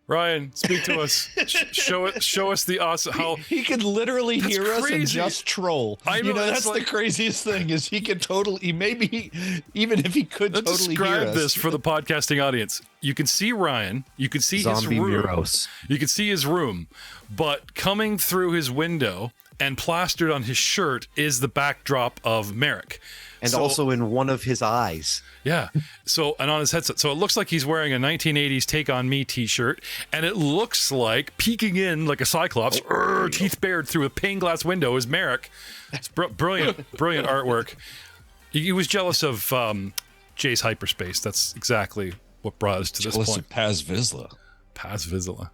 Ryan, speak to us. Show us the awesome how he could literally hear us and just troll. I know, that's like, the craziest thing is he could totally, maybe even if he could let's totally describe hear us. this for the podcasting audience. You can see Ryan, you can see Zombie his room. Muros. You can see his room, but coming through his window and plastered on his shirt is the backdrop of Merrick. And also in one of his eyes. Yeah. So, and on his headset. So it looks like he's wearing a 1980s Take On Me t-shirt, and it looks like peeking in like a cyclops, teeth bared through a pane glass window is Merrick. It's brilliant artwork. He was jealous of Jay's hyperspace. That's exactly what brought us to this point. Of Paz Vizsla. Paz Vizsla.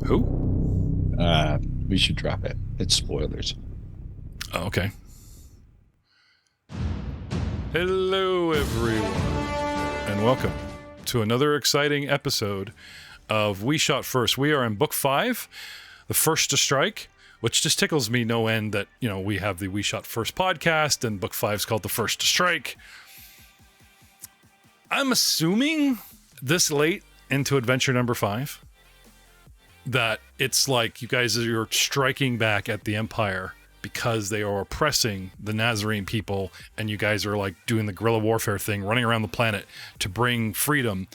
Who? We should drop it. It's spoilers. Oh, okay. Hello, everyone, and welcome to another exciting episode of We Shot First. We are in Book 5, The First to Strike, which just tickles me no end that, you know, we have the We Shot First podcast, and Book 5 is called The First to Strike. I'm assuming this late into adventure number 5 that it's like you guys are striking back at the Empire because they are oppressing the Nazarene people, and you guys are like doing the guerrilla warfare thing, running around the planet to bring freedom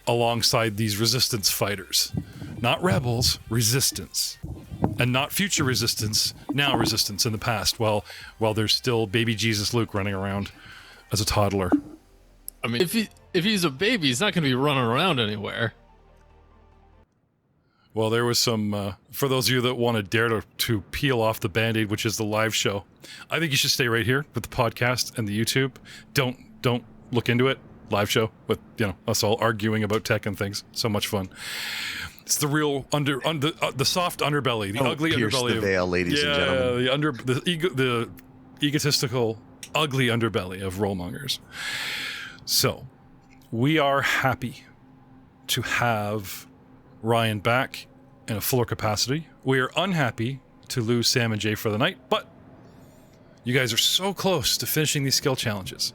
alongside these resistance fighters. Not rebels, resistance. And not future resistance, now resistance in the past, while there's still baby Jesus Luke running around as a toddler. I mean, if he's a baby, he's not going to be running around anywhere. Well, there was some, for those of you that want to dare to peel off the Band-Aid, which is the live show, I think you should stay right here with the podcast and the YouTube. Don't look into it. Live show with, you know, us all arguing about tech and things. So much fun. It's the real the soft underbelly, the ugly underbelly. The veil, ladies and gentlemen. The egotistical, ugly underbelly of rollmongers. So, we are happy to have Ryan back in a fuller capacity. We are unhappy to lose Sam and Jay for the night, but you guys are so close to finishing these skill challenges.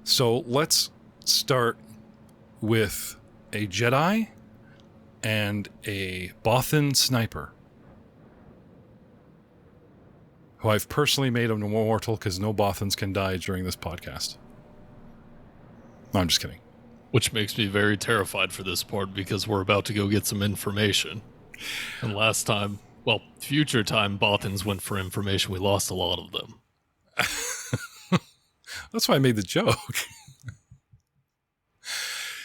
So let's start with a Jedi and a Bothan sniper, who I've personally made immortal because no Bothans can die during this podcast. No, I'm just kidding. Which makes me very terrified for this part because we're about to go get some information. And last time, well, future time, Bothans went for information. We lost a lot of them. That's why I made the joke.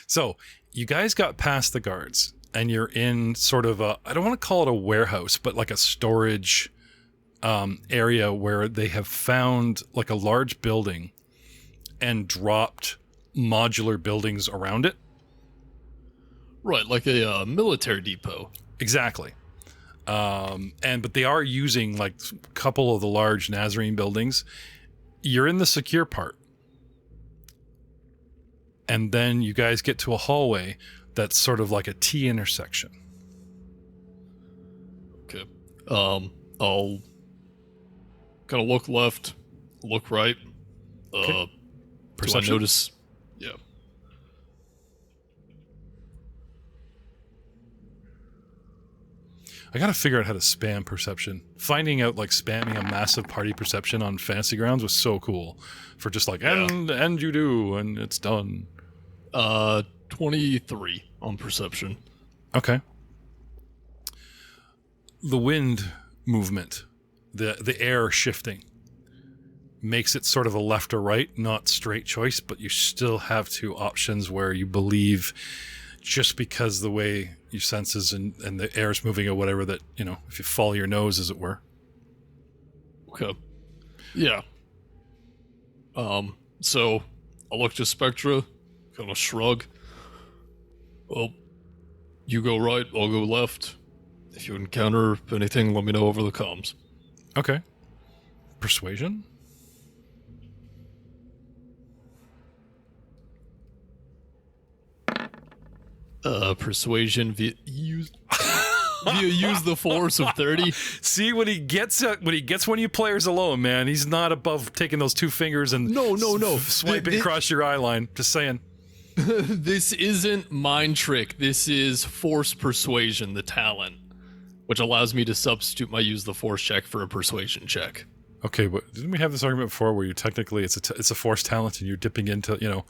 So, you guys got past the guards, and you're in sort of a, I don't want to call it a warehouse, but like a storage area where they have found like a large building and dropped modular buildings around it. Right, like a military depot. Exactly. But they are using like a couple of the large Nazarene buildings. You're in the secure part. And then you guys get to a hallway that's sort of like a T intersection. Okay. I'll kind of look left, look right. Okay. Perception. Do I notice? Yeah. I gotta figure out how to spam perception. Finding out like spamming a massive party perception on Fantasy Grounds was so cool. For just like, and you do, and it's done. 23 on perception. Okay. The wind movement, the air shifting, makes it sort of a left or right, not straight choice, but you still have two options where you believe just because the way your senses and the air is moving or whatever that, you know, if you follow your nose, as it were. Okay. Yeah. So I'll look to Spectra, kind of shrug. Well, you go right, I'll go left. If you encounter anything, let me know over the comms. Okay. Persuasion? Persuasion via use the force of 30. See, when he gets one of you players alone, man, he's not above taking those two fingers and no. swiping across your eye line. Just saying. This isn't mind trick. This is force persuasion, the talent, which allows me to substitute my use the force check for a persuasion check. Okay, but didn't we have this argument before where you technically it's a force talent and you're dipping into, you know?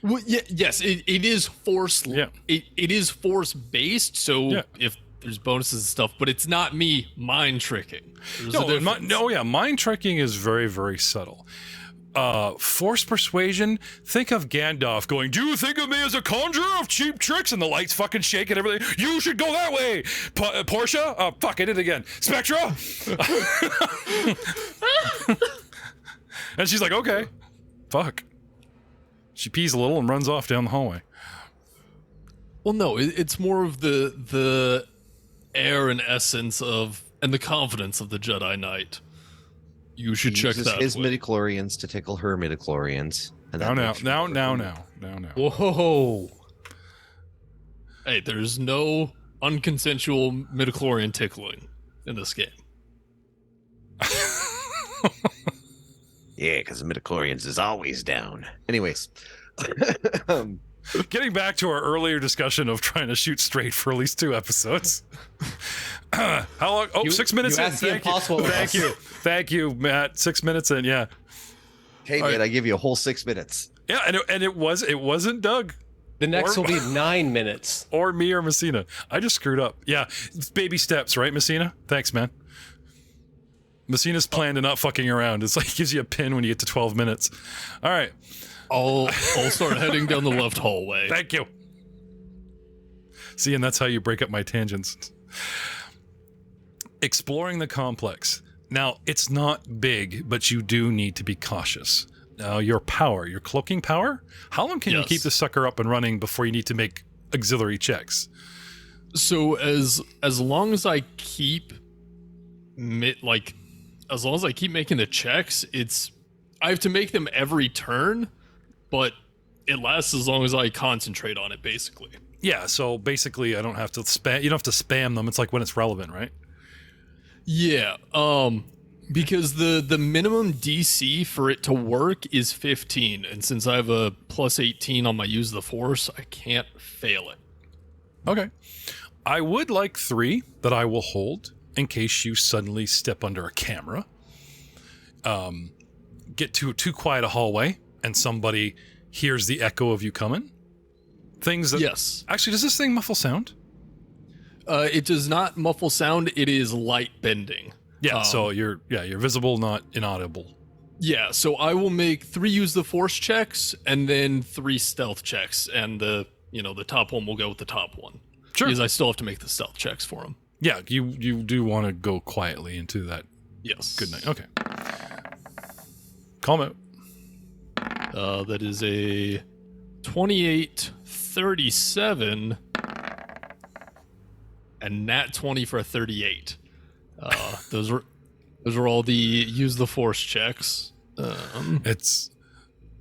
Well, yes, it is force. Yeah. It is force based. So if there's bonuses and stuff, but it's not me mind tricking. Mind tricking is very, very subtle. Force persuasion, think of Gandalf going, do you think of me as a conjurer of cheap tricks? And the lights fucking shake and everything. You should go that way. Portia? Fuck, I did it again. Spectra? And she's like, okay. Fuck. She pees a little and runs off down the hallway. Well, no, it's more of the air and essence of, and the confidence of the Jedi Knight. You should check that. His midichlorians to tickle her midichlorians. Now. Whoa. Hey, there's no unconsensual midichlorian tickling in this game. Yeah, because the midichlorians is always down. Anyways. Getting back to our earlier discussion of trying to shoot straight for at least 2 episodes. How long? Oh, 6 minutes in. Thank you, Matt. 6 minutes in, yeah. Hey, man, I give you a whole 6 minutes. Yeah, and it wasn't Doug. The next will be 9 minutes. Or me or Messina. I just screwed up. Yeah, it's baby steps, right, Messina? Thanks, man. Messina's plan to not fucking around. It's like gives you a pin when you get to 12 minutes. All right. I'll start heading down the left hallway. Thank you. See, and that's how you break up my tangents. Exploring the complex. Now, it's not big, but you do need to be cautious. Now, your cloaking power, how long can you keep the sucker up and running before you need to make auxiliary checks? So as long as I keep making the checks, I have to make them every turn, but it lasts as long as I concentrate on it, basically. Yeah, so basically I don't have to spam. You don't have to spam them. It's like when it's relevant, right? Yeah, because the minimum DC for it to work is 15, and since I have a plus 18 on my use of the force, I can't fail it. Okay. I would like 3 that I will hold in case you suddenly step under a camera. Get to too quiet a hallway and somebody hears the echo of you coming. Things that... Yes. Actually, does this thing muffle sound? It does not muffle sound. It is light bending. Yeah, so you're visible, not inaudible. Yeah, so I will make 3 use the force checks and then 3 stealth checks, and the top one will go with the top one. Sure. Because I still have to make the stealth checks for them. Yeah, you do want to go quietly into that. Yes. Good night. Okay. Calm out. That is a 28, 37, and nat 20 for a 38. Those are all the use the force checks. It's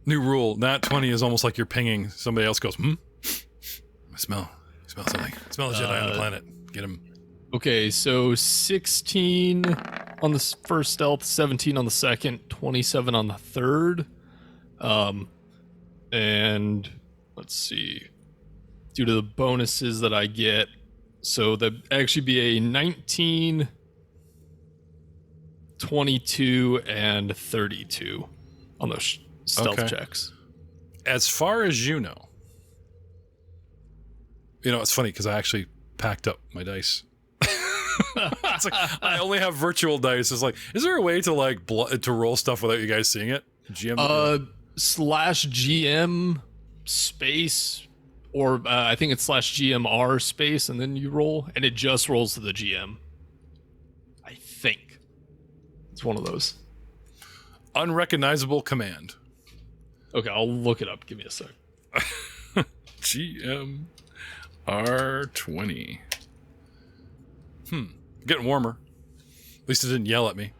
new rule. Nat 20 is almost like you're pinging. Somebody else goes, I smell something. I smell a Jedi on the planet. Get him. Okay, so 16 on the first stealth, 17 on the second, 27 on the third. And let's see. Due to the bonuses that I get, so that actually be a 19, 22, and 32 on those stealth checks. As far as you know, it's funny because I actually packed up my dice. It's like I only have virtual dice. It's like, is there a way to to roll stuff without you guys seeing it? /GM space, or I think it's /GMR space, and then you roll, and it just rolls to the GM. I think it's one of those. Unrecognizable command. Okay, I'll look it up. Give me a sec. GMR20. Getting warmer. At least it didn't yell at me.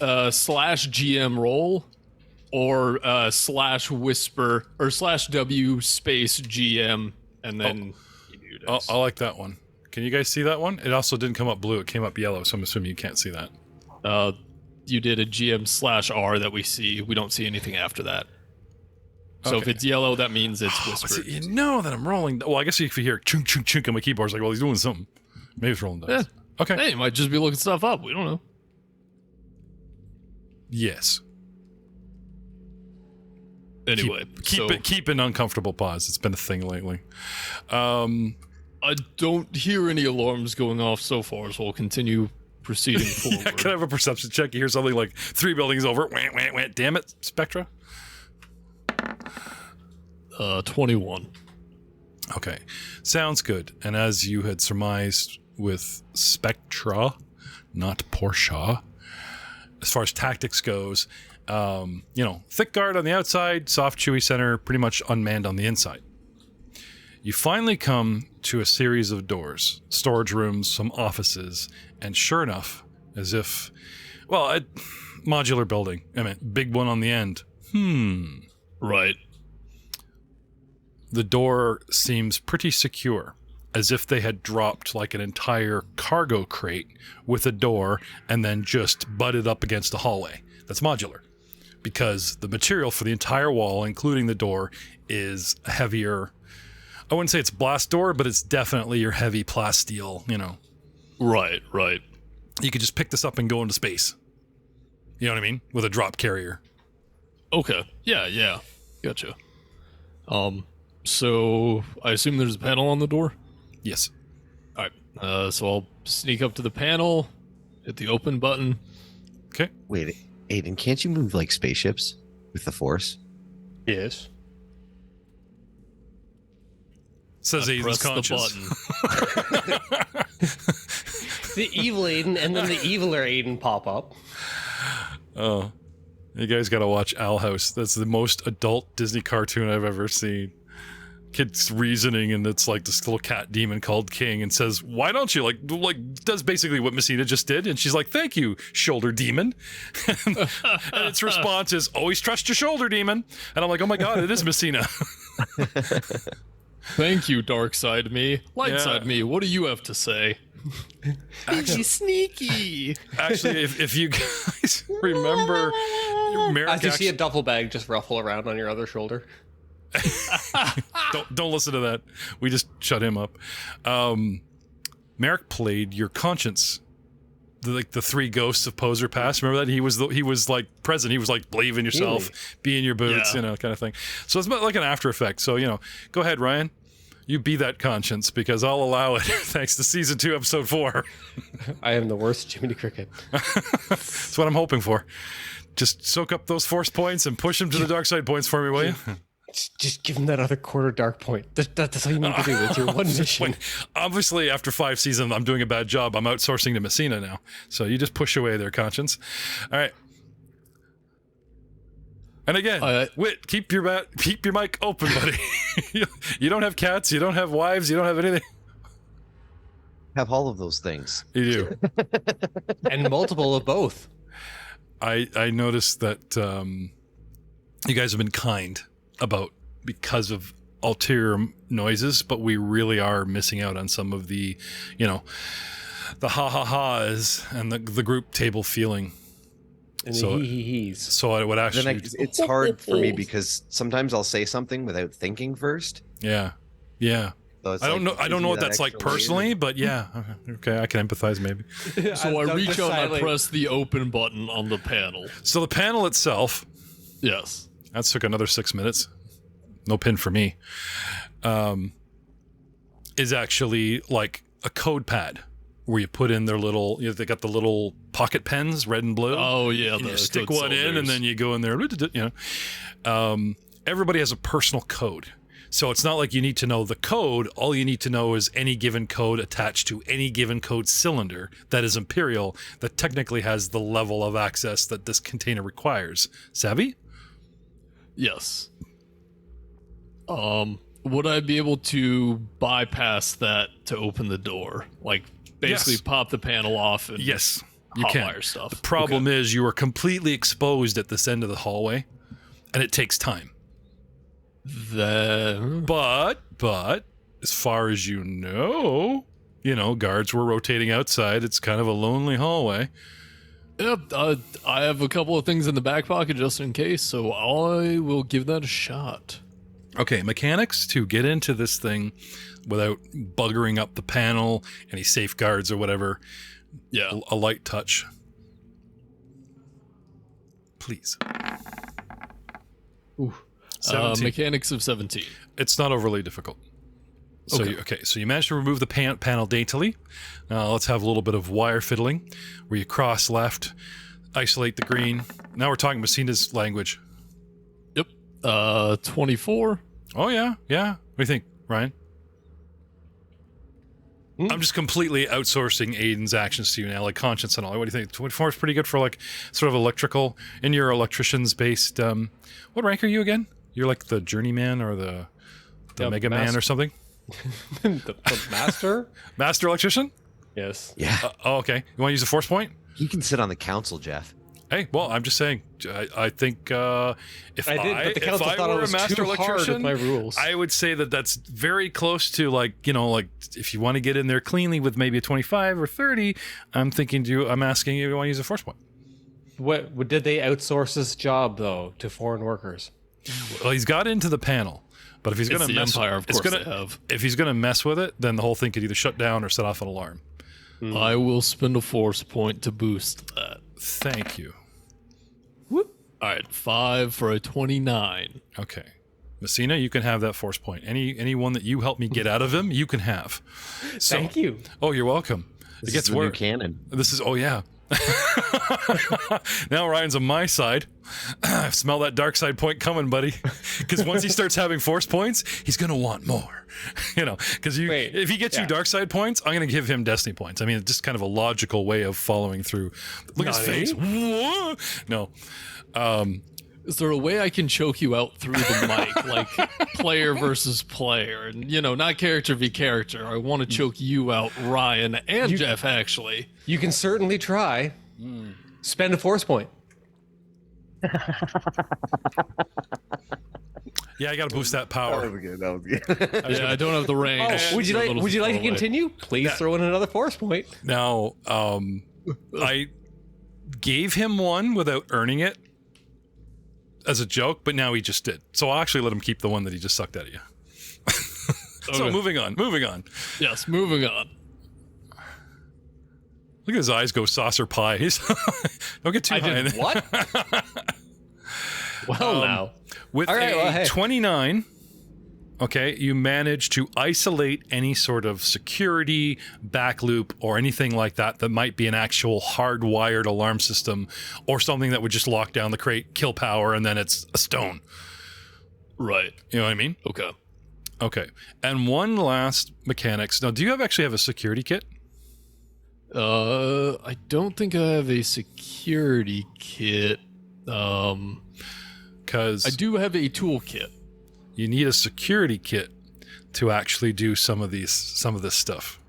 /GM roll or /whisper or /W space GM, and then I like that one. Can you guys see that one? It also didn't come up blue. It came up yellow, so I'm assuming you can't see that. You did a GM /R that we see. We don't see anything after that. So if Okay. it's yellow, that means it's But whispered. see, you know that I'm rolling. Well, I guess if you hear chunk, chunk, chunk on my keyboard, it's like, well, he's doing something. Maybe it's rolling dice. Okay. Hey, it might just be looking stuff up. We don't know. Yes. Anyway, Keep an uncomfortable pause. It's been a thing lately. I don't hear any alarms going off so far, so I'll continue proceeding forward. Yeah, can I have a perception check? You hear something like 3 buildings over. Wah, wah, wah. Damn it, Spectra. 21. Okay, sounds good. And as you had surmised with Spectra, not Porsche, as far as tactics goes, thick guard on the outside, soft, chewy center, pretty much unmanned on the inside. You finally come to a series of doors, storage rooms, some offices, and sure enough, as if, a modular building. I mean, big one on the end. Right. The door seems pretty secure, as if they had dropped like an entire cargo crate with a door and then just butted up against the hallway. That's modular, because the material for the entire wall, including the door, is heavier. I wouldn't say it's blast door, but it's definitely your heavy plasteel, Right. You could just pick this up and go into space. You know what I mean? With a drop carrier. Okay. Yeah. Gotcha. So I assume there's a panel on the door? Yes. All right. So I'll sneak up to the panel, hit the open button. Okay. Wait, Aiden, can't you move like spaceships with the Force? Yes. Says I Aiden's press conscious. the button. The evil Aiden and then the eviler Aiden pop up. Oh, you guys got to watch Owl House. That's the most adult Disney cartoon I've ever seen. Kid's reasoning, and it's like this little cat demon called King, and says, "Why don't you like does basically what Messina just did?" And she's like, "Thank you, shoulder demon." And its response is, "Always trust your shoulder demon." And I'm like, "Oh my god, it is Messina." Thank you, dark side me. Light Yeah. side me, what do you have to say? Actually, Sneaky. Actually, if you guys remember, Merrick As you see a actually- duffel bag just ruffle around on your other shoulder. don't listen to that. We just shut him up. Merrick played your conscience, the 3 ghosts of Poser Pass. Remember that he was like present. He was like believe in yourself, be in your boots, Yeah. kind of thing. So it's like an after effect. So go ahead, Ryan. You be that conscience because I'll allow it. Thanks to season 2, episode 4. I am the worst Jiminy Cricket. That's what I'm hoping for. Just soak up those force points and push them to the dark side points for me, will you? Just give him that other quarter dark point. That's all you need to do. It's your one mission. Obviously, after 5 seasons, I'm doing a bad job. I'm outsourcing to Messina now. So you just push away their conscience. All right. And again, Wit, keep your mic open, buddy. You don't have cats. You don't have wives. You don't have anything. Have all of those things. You do. And multiple of both. I noticed that you guys have been kind about because of ulterior noises, but we really are missing out on some of the, the ha-ha-ha's and the group table feeling. And So- the hee-hee-hees. So I would Then actually... it's hard for me because sometimes I'll say something without thinking first. Yeah. So it's I don't like, know. I don't gives know you what that that's like extra layer. personally, but yeah. Okay, I can empathize maybe. So I reach out and I press the open button on the panel. So the panel itself, Yes. that took another 6 minutes. No pin for me. Is actually like a code pad where you put in their little. They got the little pocket pens, red and blue. Oh yeah, And the you stick code one in, and cylinders. then you go in there. Everybody has a personal code. So it's not like you need to know the code. All you need to know is any given code attached to any given code cylinder that is Imperial that technically has the level of access that this container requires. Savvy? Yes. Would I be able to bypass that to open the door? Like basically Yes. pop the panel off and Yes, you can. hotwire stuff. The problem is you are completely exposed at this end of the hallway, and it takes time. But as far as you know, guards were rotating outside. It's kind of a lonely hallway. Yep, I have a couple of things in the back pocket just in case, so I will give that a shot. Okay, mechanics to get into this thing without buggering up the panel, any safeguards or whatever. Yeah. A light touch. Please. Ooh. 17. Mechanics of 17. It's not overly difficult. So Okay. so you managed to remove the panel daintily. Now let's have a little bit of wire fiddling, where you cross left, isolate the green. Now we're talking Messina's language. Yep. 24. Oh yeah. What do you think, Ryan? I'm just completely outsourcing Aiden's actions to you now, like conscience and all. What do you think? 24 is pretty good for like sort of electrical, in your electricians based. What rank are you again? You're like the journeyman or the Mega Man or something? the master? Master electrician? Yes. Yeah. Oh, okay. You want to use a force point? You can sit on the council, Jeff. Hey, well, I'm just saying. I think if I did, but the council if I thought were I a was master too hard with electrician, my rules. I would say that that's very close to like if you want to get in there cleanly with maybe a 25 or 30. I'm asking you to want to use a force point. What did they outsource this job though to foreign workers? Well, he's got into the panel, but if he's going It's to the mess, Empire, of it's course gonna, they have. if he's going to mess with it, then the whole thing could either shut down or set off an alarm. I will spend a force point to boost that. Thank you. All right, 5 for a 29. Okay. Messina, you can have that force point. Any one that you help me get out of him, you can have. So, Thank you. Oh, you're welcome. This it gets is the new worse. canon. This is, oh yeah. Now Ryan's on my side. Smell that dark side point coming, buddy. Because once he starts having force points, he's gonna want more. Because if he gets you dark side points, I'm gonna give him destiny points. I mean, it's just kind of a logical way of following through. Look at his face. Whoa. No. Is there a way I can choke you out through the mic, like player versus player, and not character v character? I want to choke you out, Ryan and Jeff. Actually, You can certainly try. Spend a force point. Yeah, I gotta boost that power. That was good. yeah, I don't have the range. Would you A like? little Would you like to far away. continue? Please throw in another force point. Now, I gave him one without earning it as a joke, but now he just did. So I'll actually let him keep the one that he just sucked out of you. So Okay. moving on. Yes, moving on. Look at his eyes go saucer pie. Don't get too high. in it. What? Well, now. With All right, a well, hey. 29, okay, you manage to isolate any sort of security, back loop, or anything like that might be an actual hardwired alarm system or something that would just lock down the crate, kill power, and then it's a stone. Right. You know what I mean? Okay. Okay. And one last mechanics. Now, do you actually have a security kit? I don't think I have a security kit. Because I do have a toolkit. you need a security kit to actually do some of this stuff.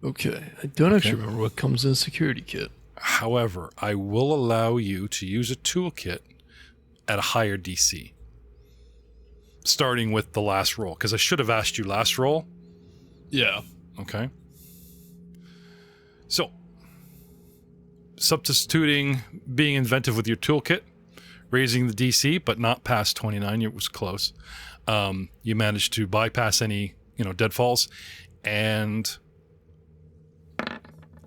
Okay. I don't actually remember what comes in a security kit. However, I will allow you to use a toolkit at a higher DC. Starting with the last roll, because I should have asked you last roll. Yeah. Okay. So, substituting being inventive with your toolkit, raising the DC, but not past 29, it was close. You managed to bypass any, deadfalls, and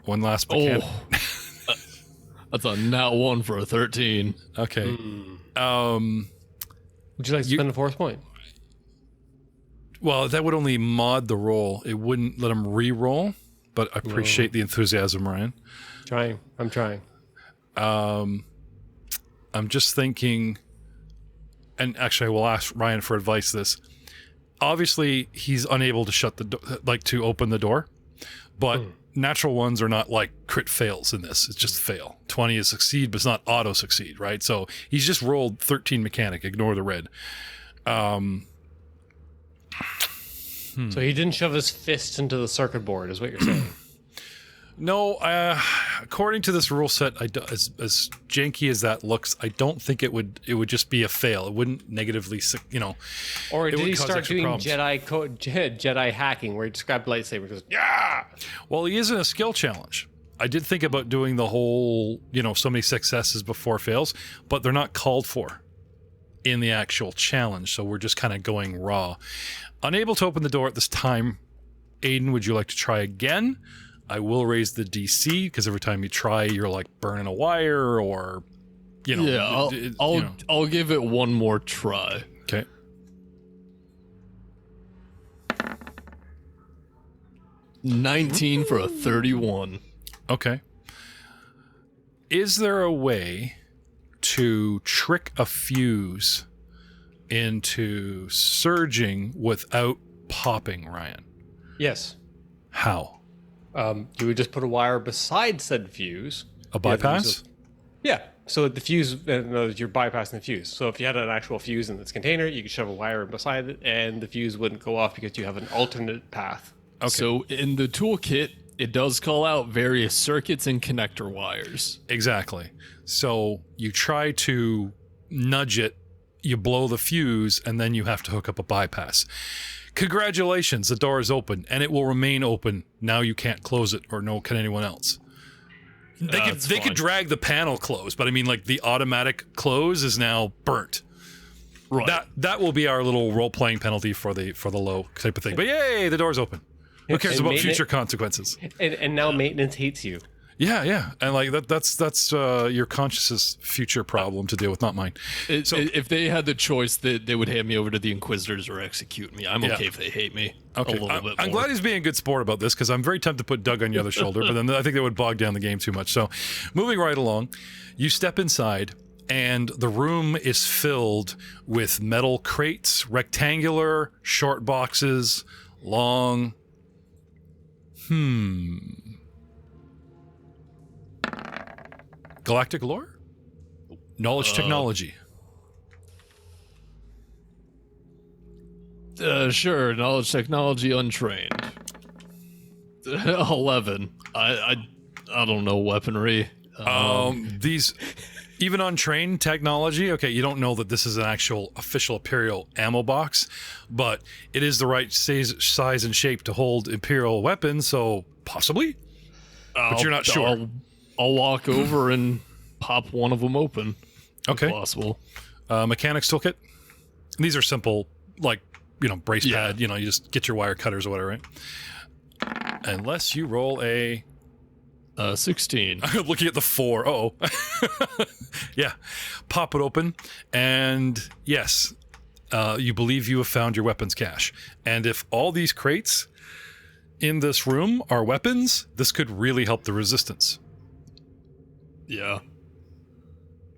one last mechanic. Oh. That's a nat 1 for a 13. Okay. Would you like to spend a force point? Well, that would only mod the roll. It wouldn't let him re-roll, but I appreciate the enthusiasm, Ryan. I'm trying. I'm just thinking, and actually I will ask Ryan for advice this. Obviously, he's unable to to open the door, but natural ones are not like crit fails in this. It's just fail. 20 is succeed, but it's not auto succeed, right? So he's just rolled 13 mechanic, ignore the red. So he didn't shove his fist into the circuit board, is what you're saying. No, according to this rule set, as janky as that looks, I don't think it would just be a fail. It wouldn't negatively, Or it did would he cause start extra doing problems. Jedi hacking, where he described lightsaber and goes, yeah! Well, he is in a skill challenge. I did think about doing the whole, so many successes before fails, but they're not called for in the actual challenge. So we're just kind of going raw. Unable to open the door at this time. Aiden, would you like to try again? I will raise the DC because every time you try, you're like burning a wire or, Yeah, I'll give it one more try. Okay. $19 for a 31. Okay. Is there a way to trick a fuse into surging without popping, Ryan? Yes. How? You would just put a wire beside said fuse. A bypass? Yeah. So the fuse, you're bypassing the fuse. So if you had an actual fuse in this container, you could shove a wire beside it, and the fuse wouldn't go off because you have an alternate path. Okay. So in the toolkit, it does call out various circuits and connector wires. Exactly. So you try to nudge it, you blow the fuse, and then you have to hook up a bypass. Congratulations, the door is open, and it will remain open. Now you can't close it, or no can anyone else. They could drag the panel closed, but I mean, like, the automatic close is now burnt. Right. That will be our little role-playing penalty for the low type of thing. But yay, the door's open. Who cares about future consequences? And now maintenance hates you. Yeah, and like that's your consciousness future problem to deal with, not mine. If they had the choice, they would hand me over to the Inquisitors or execute me. I'm okay if they hate me a little bit more. I'm glad he's being a good sport about this because I'm very tempted to put Doug on the other shoulder, but then I think that would bog down the game too much. So, moving right along, you step inside. And the room is filled with metal crates, rectangular, short boxes, long. Galactic lore? Knowledge technology. Sure, knowledge technology untrained. 11. I don't know weaponry. These, even untrained technology, okay, you don't know that this is an actual official Imperial ammo box, but it is the right size and shape to hold Imperial weapons, so possibly? But you're not sure. I'll walk over and pop one of them open. Okay. If possible. Mechanics toolkit. These are simple, like, brace pad, you just get your wire cutters or whatever, right? Unless you roll a 16. I'm looking at the 4. Uh-oh. Yeah. Pop it open. And yes, you believe you have found your weapons cache. And if all these crates in this room are weapons, this could really help the resistance. Yeah.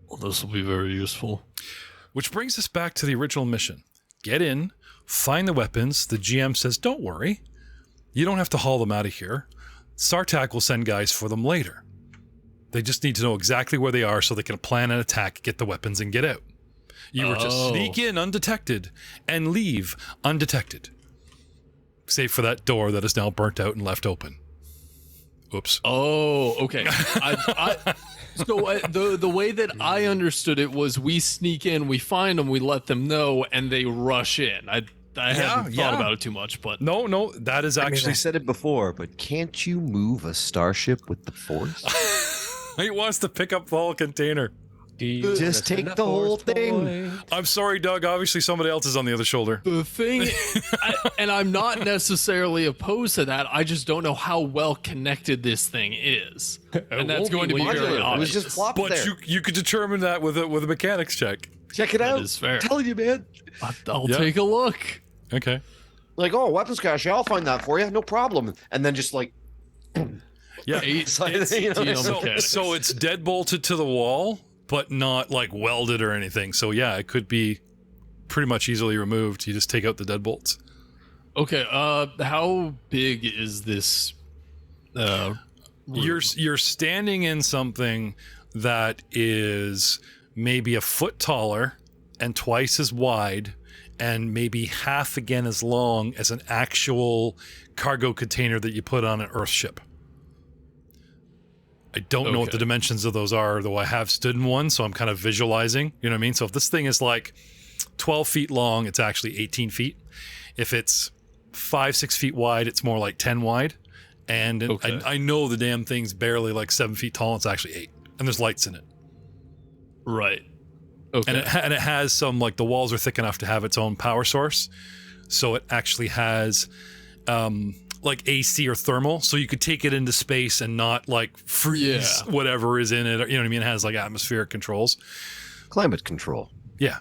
Well, this will be very useful. Which brings us back to the original mission. Get in, find the weapons. The GM says, don't worry. You don't have to haul them out of here. Sartak will send guys for them later. They just need to know exactly where they are so they can plan an attack, get the weapons, and get out. You were to sneak in undetected and leave undetected. Save for that door that is now burnt out and left open. Oops. Oh, okay. So the way that I understood it was we sneak in, we find them, we let them know, and they rush in. I haven't thought about it too much, but no, that is actually. I said it before, but can't you move a starship with the Force? He wants to pick up the whole container. Just take the whole thing. I'm sorry, Doug. Obviously, somebody else is on the other shoulder. The thing, and I'm not necessarily opposed to that. I just don't know how well connected this thing is, and that's going to be very It obvious. was just flopped But there. you could determine that with a mechanics check. Check it out. That is fair. I'm telling you, man. I'll take a look. Okay. Like, oh, weapons cache. I'll find that for you. No problem. And then just like, Yeah. it's, you know, So it's dead bolted to the wall, but not like welded or anything. So yeah, it could be pretty much easily removed. You just take out the deadbolts. Okay. How big is this? You're standing in something that is maybe a foot taller and twice as wide and maybe half again as long as an actual cargo container that you put on an Earth ship. I don't know what the dimensions of those are, though I have stood in one, so I'm kind of visualizing, you know what I mean? So if this thing is like 12 feet long, it's actually 18 feet. If it's 5-6 feet wide, it's more like 10 wide. And Okay. I know the damn thing's barely like 7 feet tall. It's actually 8, and there's lights in it. Right. Okay. And it has some, like, the walls are thick enough to have its own power source, so it actually has like AC or thermal, so you could take it into space and not like freeze whatever is in it. You know what I mean? It has like atmospheric controls. Climate control. Yeah.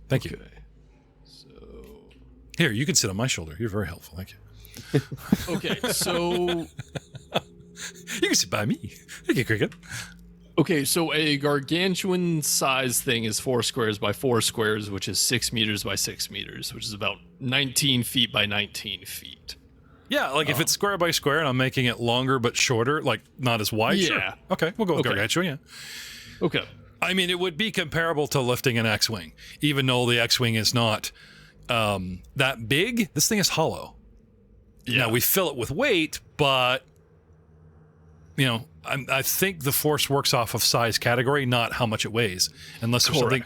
Thank you. Okay. So. Here, you can sit on my shoulder. You're very helpful. Thank you. Okay. So. You can sit by me. Thank you, Cricket. Okay, so a gargantuan size thing is 4 squares by 4 squares, which is 6 meters by 6 meters, which is about 19 feet by 19 feet. Yeah, like if it's square by square and I'm making it longer but shorter, like not as wide. Yeah. Sure. Okay, we'll go with gargantuan. Yeah. Okay. I mean, it would be comparable to lifting an X-wing, even though the X-wing is not that big. This thing is hollow. Yeah. Now we fill it with weight, but you know, I think the force works off of size category, not how much it weighs, unless there's something.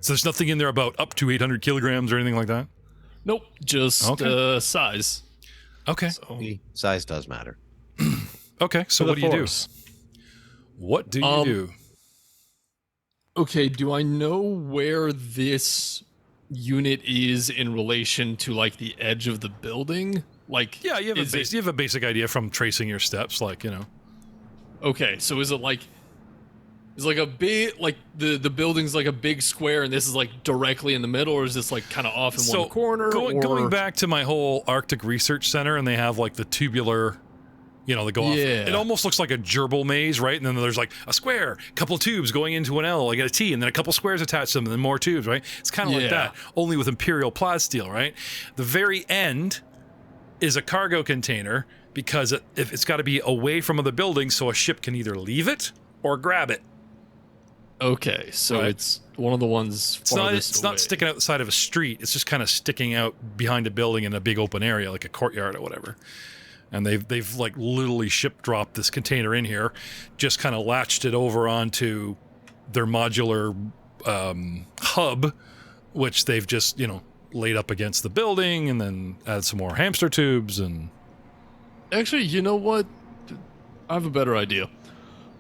So there's nothing in there about up to 800 kilograms or anything like that. Nope, just size. Okay. So, Size does matter. Okay. So what do you do? What do you do? okay, do I know where this unit is in relation to like the edge of the building? Like, Yeah, you have a basic idea from tracing your steps, like, you know. Okay, so is it like a big, like the building's like a big square and this is like directly in the middle, or is this like kind of off in one corner? Going back to my whole Arctic Research Center, and they have like the tubular, you know, they go off. Yeah. It almost looks like a gerbil maze, right? And then there's like a square, a couple of tubes going into an L, like a T, and then a couple squares attached to them, and then more tubes, right? It's kind of like that, only with Imperial plasteel, right? The very end is a cargo container, because if it's got to be away from other buildings so a ship can either leave it or grab it. Okay, so Right. it's one of the ones It's not sticking out the side of a street. It's just kind of sticking out behind a building in a big open area, like a courtyard or whatever. And they've like literally ship dropped this container in here, just kind of latched it over onto their modular hub, which they've just, you know, laid up against the building, and then add some more hamster tubes. And Actually, you know what? I have a better idea.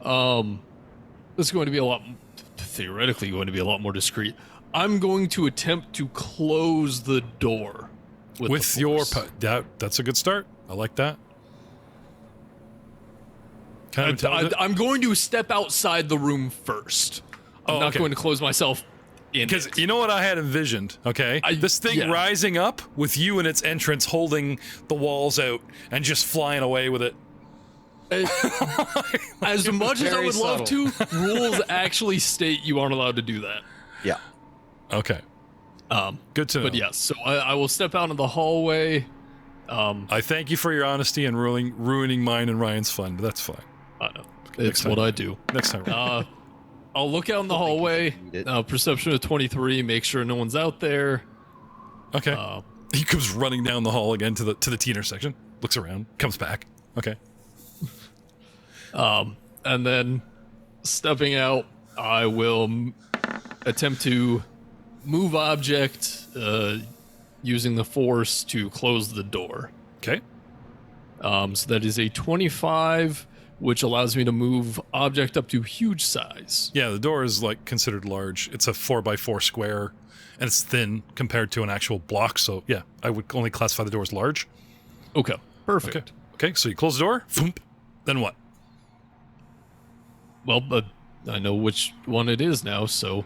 This is going to be theoretically going to be a lot more discreet. I'm going to attempt to close the door with your force. that's a good start. I like that. Kind of intelligent. I'm going to step outside the room first. I'm not going to close myself in. Because you know what I had envisioned, okay? This thing rising up with you in its entrance holding the walls out and just flying away with it. As much as I Very would love to, rules actually state you aren't allowed to do that. Yeah. Okay. Good to know. But yes, so I will step out in the hallway. I thank you for your honesty and ruining mine and Ryan's fun, but that's fine. I know. It's what I do. Next time. I'll look out in the hallway. Perception of 23. Make sure no one's out there. Okay. He comes running down the hall again to the T intersection. Looks around. Comes back. Okay. And then stepping out, I will attempt to move object using the force to close the door. Okay. So that is a 25, which allows me to move object up to huge size. Yeah, the door is like considered large. It's a 4x4 square, and it's thin compared to an actual block. So yeah, I would only classify the door as large. Okay, perfect. Okay, so you close the door. Foomp. Then what? Well, I know which one it is now, so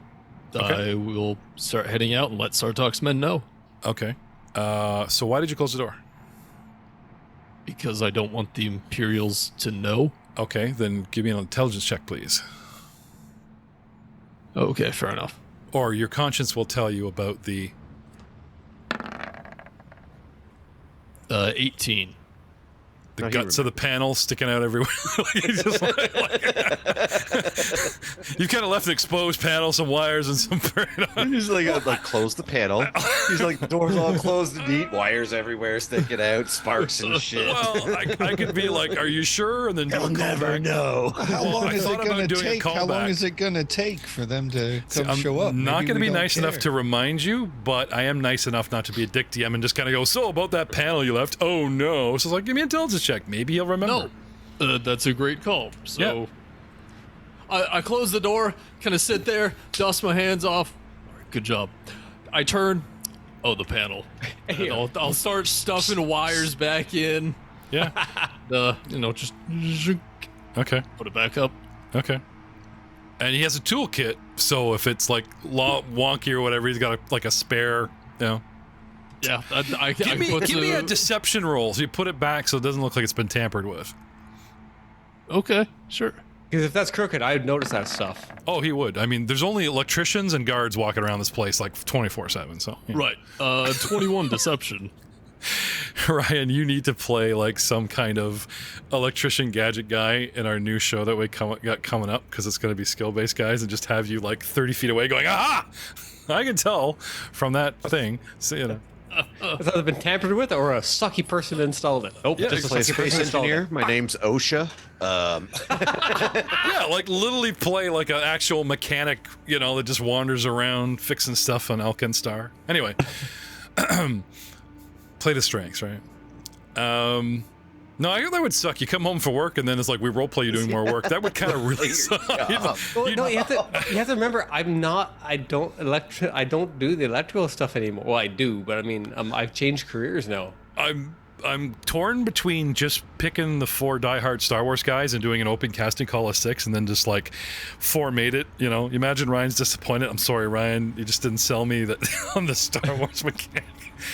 I will start heading out and let Sartok's men know. Okay. So why did you close the door? Because I don't want the Imperials to know. Okay, then give me an intelligence check, please. Okay, fair enough. Or your conscience will tell you about the 18. The guts of the panel sticking out everywhere. Just you've kind of left an exposed panel, some wires, and some. He's like close the panel. He's like, the door's all closed and neat, wires everywhere sticking out, sparks and shit. Well, I could be like, "Are you sure?" And then He'll never know. How long is it thought going about to doing a take? How callback. long is it going to take for them to come I'm show up? not Maybe going to we be don't nice enough care. to remind you, but I am nice enough not to be a dick to you and just kind of go, "So about that panel you left? Oh no!" So it's like, give me an intelligence check. check. Maybe he'll remember. No, that's a great call. So I close the door, kind of sit there, dust my hands off. All right, good job. I turn. Oh, the panel. And I'll start stuffing wires back in. Yeah. Just Okay. put it back up. Okay. And he has a toolkit, so if it's like wonky or whatever, he's got a spare, Yeah, I Give me a deception roll, so you put it back so it doesn't look like it's been tampered with. Okay, sure. Because if that's crooked, I'd notice that stuff. Oh, he would. I mean, there's only electricians and guards walking around this place like 24/7, so. Yeah. Right. 21 deception. Ryan, you need to play like some kind of electrician gadget guy in our new show that we got coming up, because it's going to be skill-based guys, and just have you like 30 feet away going, aha! I can tell from that thing. So, It's either been tampered with or a sucky person installed it. Nope, Yeah, just a Play sucky space person installed it. engineer. My name's OSHA. yeah, like literally play like an actual mechanic, that just wanders around fixing stuff on Alkenstar. Anyway, play the strengths, right? No, I think that would suck. You come home from work and then it's like we roleplay you doing more work. That would kind of really suck. Well, no, you have to remember, I don't do the electrical stuff anymore. Well, I do, but I mean, I've changed careers now. I'm torn between just picking the 4 diehard Star Wars guys and doing an open casting call of 6 and then just like formate it. You imagine Ryan's disappointed. I'm sorry, Ryan, you just didn't sell me that on the Star Wars mechanic.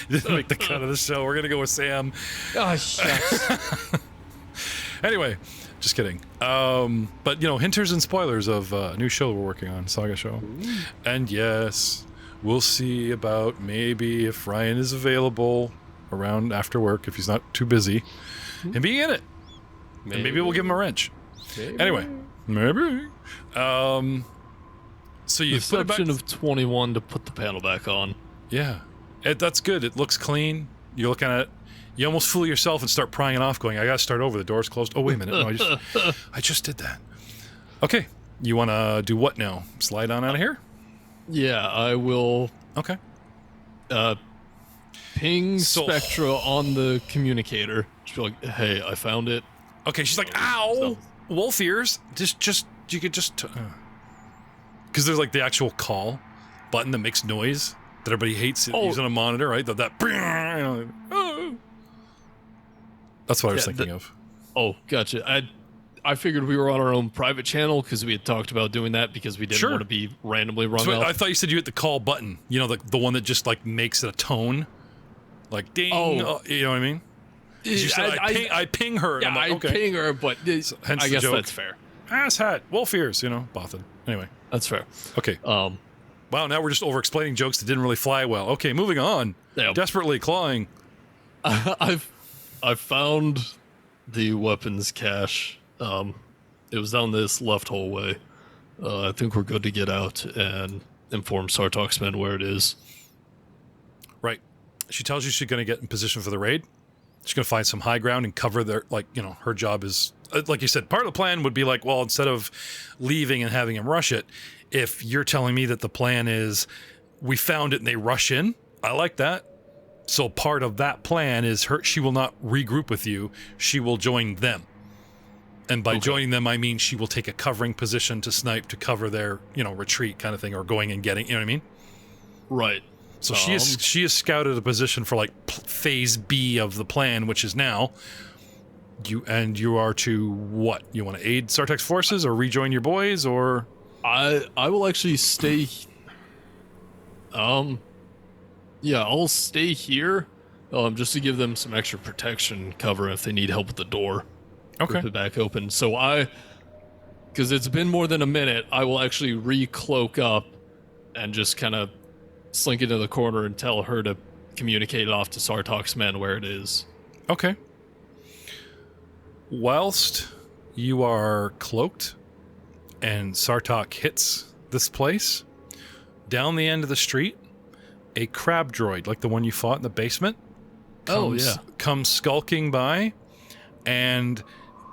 You didn't make the cut of the show. We're gonna go with Sam. Oh, shucks. Anyway, just kidding. But hinters and spoilers of a new show we're working on, Saga show. Ooh. And yes, we'll see about maybe if Ryan is available around after work, if he's not too busy, and be in it. Maybe. And maybe we'll give him a wrench. Maybe. Anyway, maybe. So you put it back of 21 to put the panel back on. Yeah. That's good. It looks clean. You're looking at it. You almost fool yourself and start prying it off, going, I gotta start over. The door's closed. Oh, wait a minute. No, I just did that. Okay. You want to do what now? Slide on out of here? Yeah, I will. Okay. Ping Spectra on the communicator. Just be like, hey, I found it. Okay, she's like, ow! Wolf ears. You could just... Because there's like the actual call button that makes noise that everybody hates using a monitor, right? That's what I was thinking of. Oh, gotcha. I figured we were on our own private channel because we had talked about doing that because we didn't want to be randomly rung up. I thought you said you hit the call button. The one that just like makes it a tone. Like ding. You know what I mean? You said I ping her. Yeah, like, okay. I ping her, but I guess that's fair. Ass hat. Wolf ears, Bothan. Anyway. That's fair. Okay. Wow, now we're just over-explaining jokes that didn't really fly well. Okay, moving on. Yeah. Desperately clawing. I've found the weapons cache. It was down this left hallway. I think we're good to get out and inform Sartox men where it is. Right. She tells you she's going to get in position for the raid. She's going to find some high ground and cover their, her job is, like you said, part of the plan would be like, well, instead of leaving and having him rush it, if you're telling me that the plan is we found it and they rush in, I like that. So part of that plan is she will not regroup with you. She will join them. And by joining them, I mean she will take a covering position to snipe to cover their, retreat kind of thing, or going and getting, you know what I mean? Right. So she has scouted a position for like phase B of the plan, which is now. You are to what? You want to aid Sartek's forces or rejoin your boys or? I will actually stay. Yeah, I'll stay here, just to give them some extra protection cover if they need help with the door. Okay. Rip it back open. So because it's been more than a minute, I will actually re-cloak up and just kind of slink into the corner and tell her to communicate off to Sartox men where it is. Okay. Whilst you are cloaked and Sartok hits this place, down the end of the street, a crab droid, like the one you fought in the basement, comes skulking by, and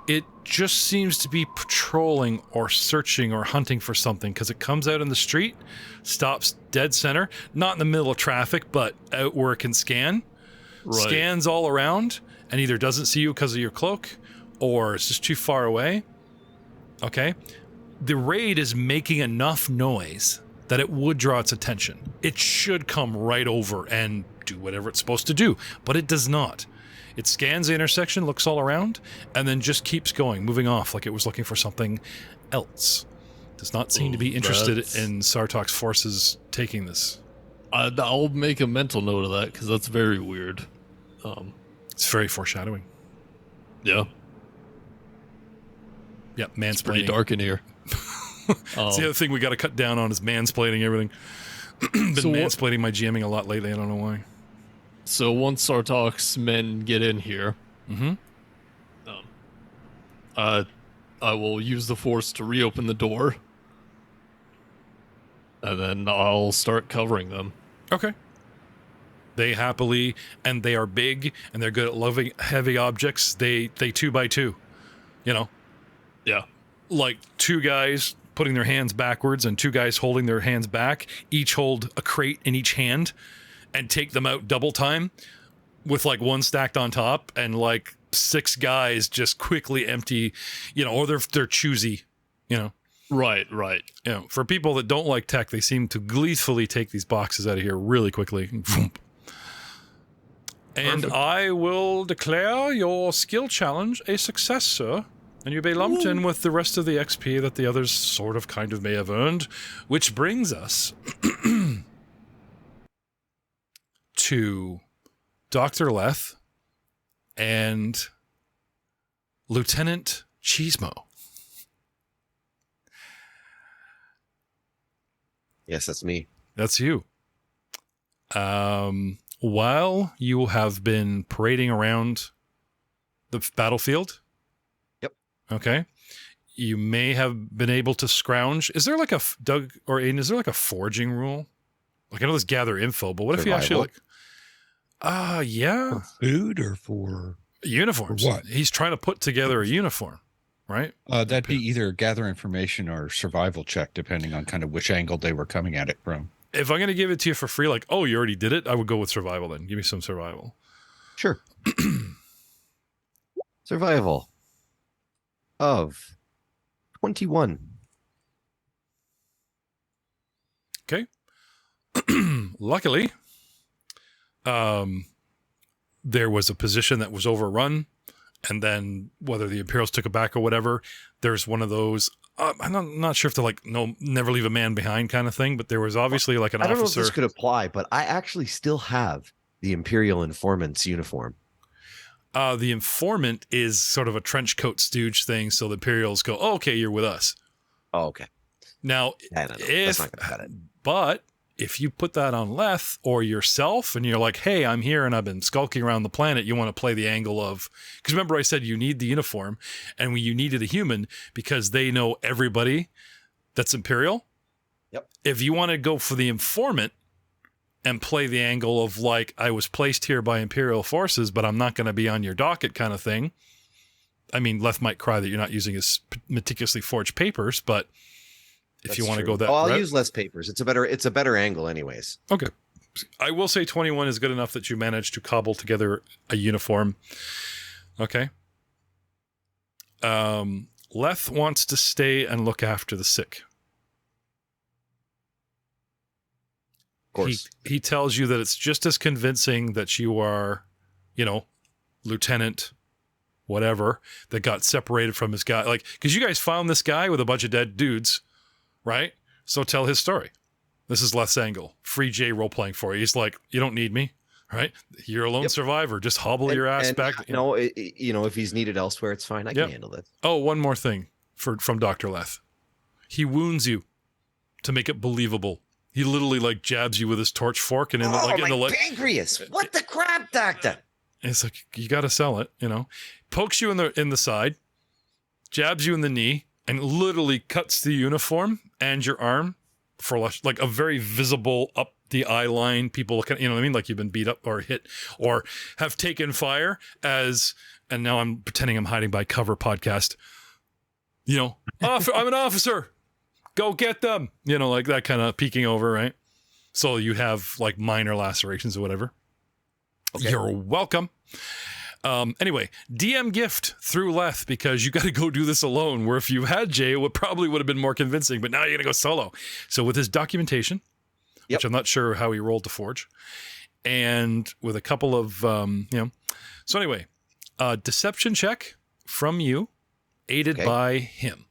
it just seems to be patrolling or searching or hunting for something, because it comes out in the street, stops dead center, not in the middle of traffic, but out where it can scan, scans all around, and either doesn't see you because of your cloak or it's just too far away, okay, the raid is making enough noise that it would draw its attention. It should come right over and do whatever it's supposed to do, but it does not. It scans the intersection, looks all around, and then just keeps going, moving off like it was looking for something else. Does not seem to be interested in Sartok's forces taking this. I'll make a mental note of that because that's very weird. It's very foreshadowing. Yeah. Yeah, mansplaining. It's pretty dark in here. It's the other thing we got to cut down on is mansplaining everything. Been mansplaining my GMing a lot lately. I don't know why. So once Sartok's men get in here, I will use the force to reopen the door, and then I'll start covering them. Okay. They happily, and they are big, and they're good at loving heavy objects. They 2x2, you know? Yeah. Like two guys putting their hands backwards and two guys holding their hands back, each hold a crate in each hand and take them out double time with like one stacked on top, and like 6 guys just quickly empty, you know, or they're choosy, you know. Right. You know, for people that don't like tech, they seem to gleefully take these boxes out of here really quickly. And I will declare your skill challenge a success, sir. And you'll be lumped in with the rest of the XP that the others sort of kind of may have earned, which brings us to Dr. Leth and Lieutenant Cheezmo. Yes, that's me. That's you. While you have been parading around the battlefield, yep. Okay, you may have been able to scrounge. Is there like a Doug or Aiden? Is there like a foraging rule? Like I know this gather info, but what if you actually like? Yeah. For food or for uniforms? For what? He's trying to put together a uniform, right? That'd be either gather information or survival check, depending on kind of which angle they were coming at it from. If I'm going to give it to you for free, like, oh, you already did it, I would go with survival then. Give me some survival. Sure. Survival of 21. Okay. Luckily, there was a position that was overrun, and then whether the Imperials took it back or whatever, there's one of those. I'm not sure if they're like no, never leave a man behind kind of thing, but there was obviously like an officer. I don't know if this could apply, but I actually still have the Imperial Informant's uniform. The informant is sort of a trench coat stooge thing, so the Imperials go, oh, okay, you're with us. Oh, okay. Now, That's not gonna cut it. But if you put that on Leth or yourself and you're like, hey, I'm here and I've been skulking around the planet, you want to play the angle of, because remember I said you need the uniform and you needed a human because they know everybody that's Imperial. Yep. If you want to go for the informant and play the angle of like, I was placed here by Imperial forces, but I'm not going to be on your docket kind of thing. I mean, Leth might cry that you're not using his meticulously forged papers, but if you want to go that I'll use less papers. It's a better angle anyways. Okay. I will say 21 is good enough that you managed to cobble together a uniform. Okay. Leth wants to stay and look after the sick. Of course. He tells you that it's just as convincing that you are, you know, lieutenant whatever that got separated from his guy. Like, because you guys found this guy with a bunch of dead dudes, right? So tell his story. This is Leth's angle. Free J role-playing for you. He's like, you don't need me, right? You're a lone survivor. Just hobble your ass back. If he's needed elsewhere, it's fine. I can handle it. Oh, one more thing from Dr. Leth. He wounds you to make it believable. He literally like jabs you with his torch fork and in the leg. Pancreas. What the crap, doctor? It's like, you got to sell it, you know. Pokes you in the side, jabs you in the knee, and literally cuts the uniform and your arm for like a very visible up the eye line. People look at, you know what I mean? Like you've been beat up or hit or have taken fire and now I'm pretending I'm hiding by cover podcast. You know, I'm an officer. Go get them. You know, like that kind of peeking over, right? So you have like minor lacerations or whatever. Okay. You're welcome. Anyway, DM gift through Leth because you got to go do this alone. Where if you had Jay, it probably would have been more convincing. But now you're gonna go solo. So with his documentation, which I'm not sure how he rolled to forge, and with a couple of So anyway, deception check from you, aided by him.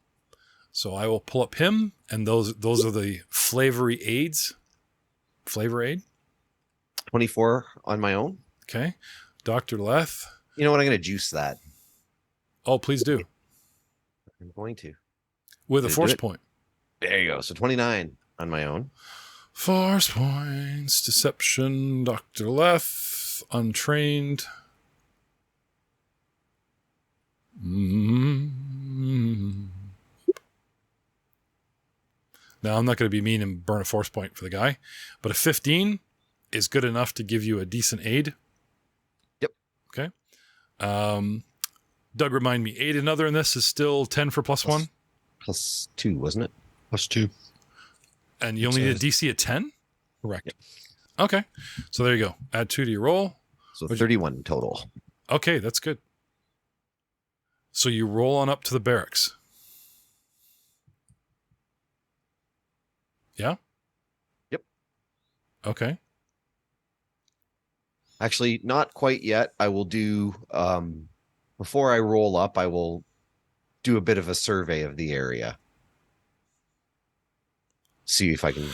So I will pull up him, and those are the flavor aid. 24 on my own. Okay, Dr. Leth. You know what? I'm going to juice that. Oh, please do. I'm going to. With a force point. There you go. So 29 on my own. Force points, deception, Dr. Leth, untrained. Now, I'm not going to be mean and burn a force point for the guy, but a 15 is good enough to give you a decent aid. Yep. Okay. Doug, remind me, aid another in this is still 10 for +1? +2, wasn't it? +2. And you only need a DC of 10? Correct. Yep. Okay. So there you go. Add 2 to your roll. So 31 total. Okay, that's good. So you roll on up to the barracks. Yeah? Yep. Okay. Actually, not quite yet. I will do, before I roll up, I will do a bit of a survey of the area. See if I can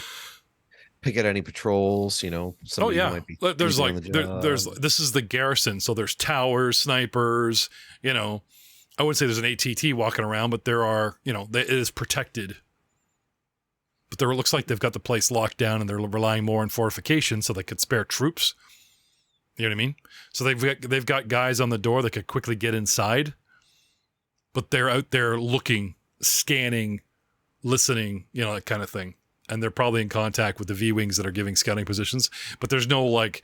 pick out any patrols, somebody who might be There's on like, the job. this is the garrison. So there's towers, snipers, I wouldn't say there's an ATT walking around, but there are, it is protected. But there, it looks like they've got the place locked down and they're relying more on fortification so they could spare troops. You know what I mean? So they've got guys on the door that could quickly get inside, but they're out there looking, scanning, listening, that kind of thing. And they're probably in contact with the V-Wings that are giving scouting positions, but there's no walker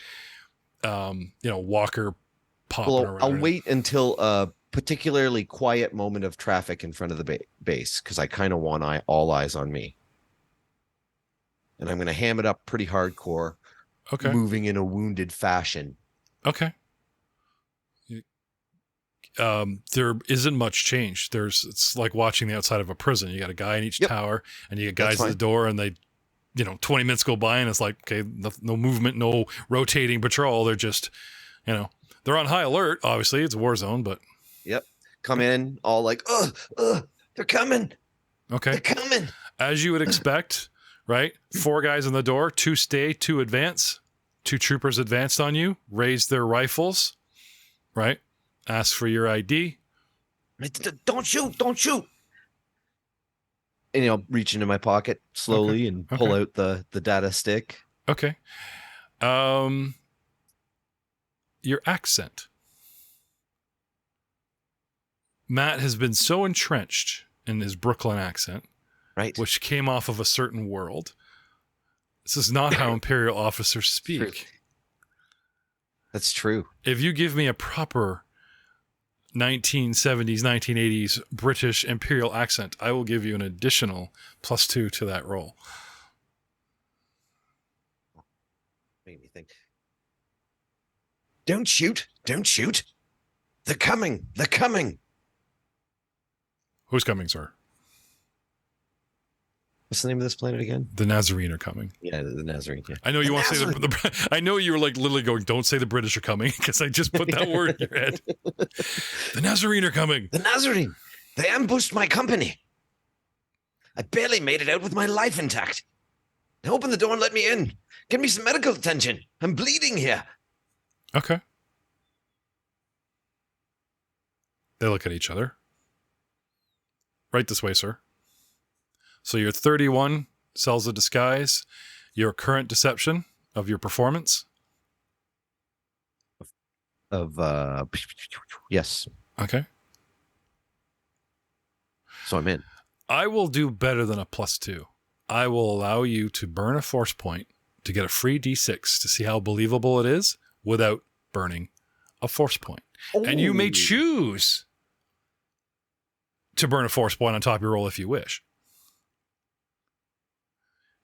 popping around. I'll wait until a particularly quiet moment of traffic in front of the base because I kind of want all eyes on me. And I'm going to ham it up pretty hardcore, moving in a wounded fashion. Okay. There isn't much change. It's like watching the outside of a prison. You got a guy in each tower, and you get guys at the door, and they, 20 minutes go by, and it's like, okay, no movement, no rotating patrol. They're just, they're on high alert. Obviously, it's a war zone, but come in all like, they're coming. Okay, they're coming. As you would expect, right? 4 guys on the door, 2 stay, 2 advance. 2 troopers advanced on you, raised their rifles, right? Ask for your ID. Don't shoot. And reach into my pocket slowly and pull out the data stick. Okay. Your accent. Matt has been so entrenched in his Brooklyn accent, right, which came off of a certain world. This is not how Imperial officers speak. That's true. If you give me a proper 1970s, 1980s British Imperial accent, I will give you an additional +2 to that roll. Made me think. Don't shoot. They're coming. Who's coming, sir? What's the name of this planet again? The Nazarene are coming. Yeah, the Nazarene. Yeah. I know you want to say the I know you were like literally going, don't say the British are coming, because I just put that word in your head. The Nazarene are coming. The Nazarene. They ambushed my company. I barely made it out with my life intact. Now open the door and let me in. Get me some medical attention. I'm bleeding here. Okay. They look at each other. Right this way, sir. So your 31 sells a disguise. Your current deception of your performance. Yes. Okay. So I'm in. I will do better than a +2. I will allow you to burn a force point to get a free D6 to see how believable it is without burning a force point. Oh. And you may choose to burn a force point on top of your roll if you wish.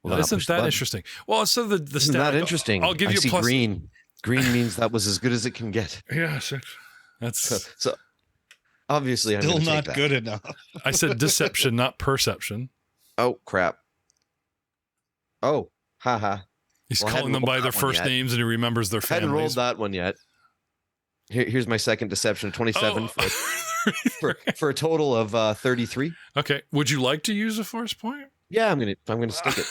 Well, isn't that interesting? Well, so the isn't that interesting? I'll give you a +. Green. Green means that was as good as it can get. Yeah, 6. That's So obviously, I'm Still going to take not that. good enough. I said deception, not perception. Oh crap! Oh, haha. He's Well, I calling hadn't them by rolled their that one first yet. names and he remembers their I hadn't rolled families. that one yet. Here's my second deception, 27 for a total of 33. Okay. Would you like to use a force point? Yeah, I'm gonna stick it.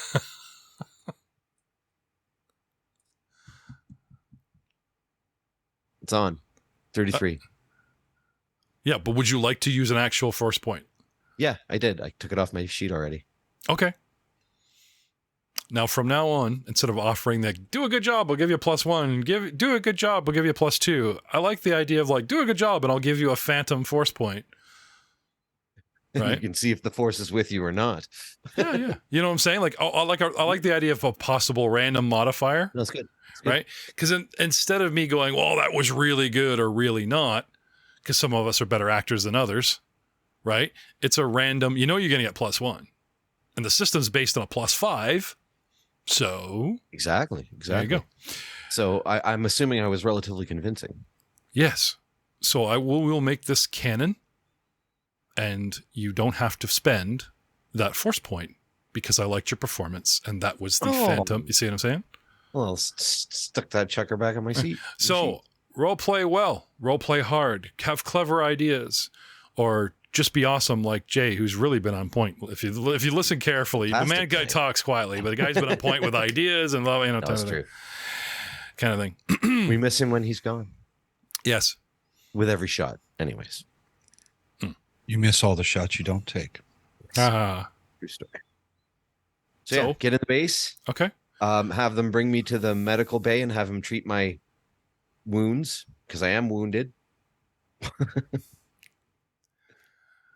It's on 33. Yeah, but would you like to use an actual force point? Yeah, I did. I took it off my sheet already. Okay. Now, from now on, instead of offering that, do a good job, I'll give you a +1. Do a good job, I'll give you a +2. I like the idea of like, do a good job, and I'll give you a phantom force point. Right? You can see if the force is with you or not. Yeah, yeah. You know what I'm saying? Like, I like the idea of a possible random modifier, That's good. That's good. right? Because instead of me going, well, that was really good or really not, because some of us are better actors than others, right? It's a random. You know, you're going to get +1, and the system's based on a +5. So Exactly. there you go. So I'm assuming I was relatively convincing. Yes. So we'll make this canon, and you don't have to spend that force point because I liked your performance, and that was the phantom. You see what I'm saying? Well, stuck that chucker back on my seat. So role play well, role play hard, have clever ideas, or just be awesome like Jay, who's really been on point. If you listen carefully, the man guy talks quietly, but the guy's been on point with ideas and That's true. kind of thing. We miss him when he's gone. Yes. With every shot. Anyways. You miss all the shots you don't take. Ah. True story. So yeah, get in the base. Okay. Have them bring me to the medical bay and have them treat my wounds because I am wounded.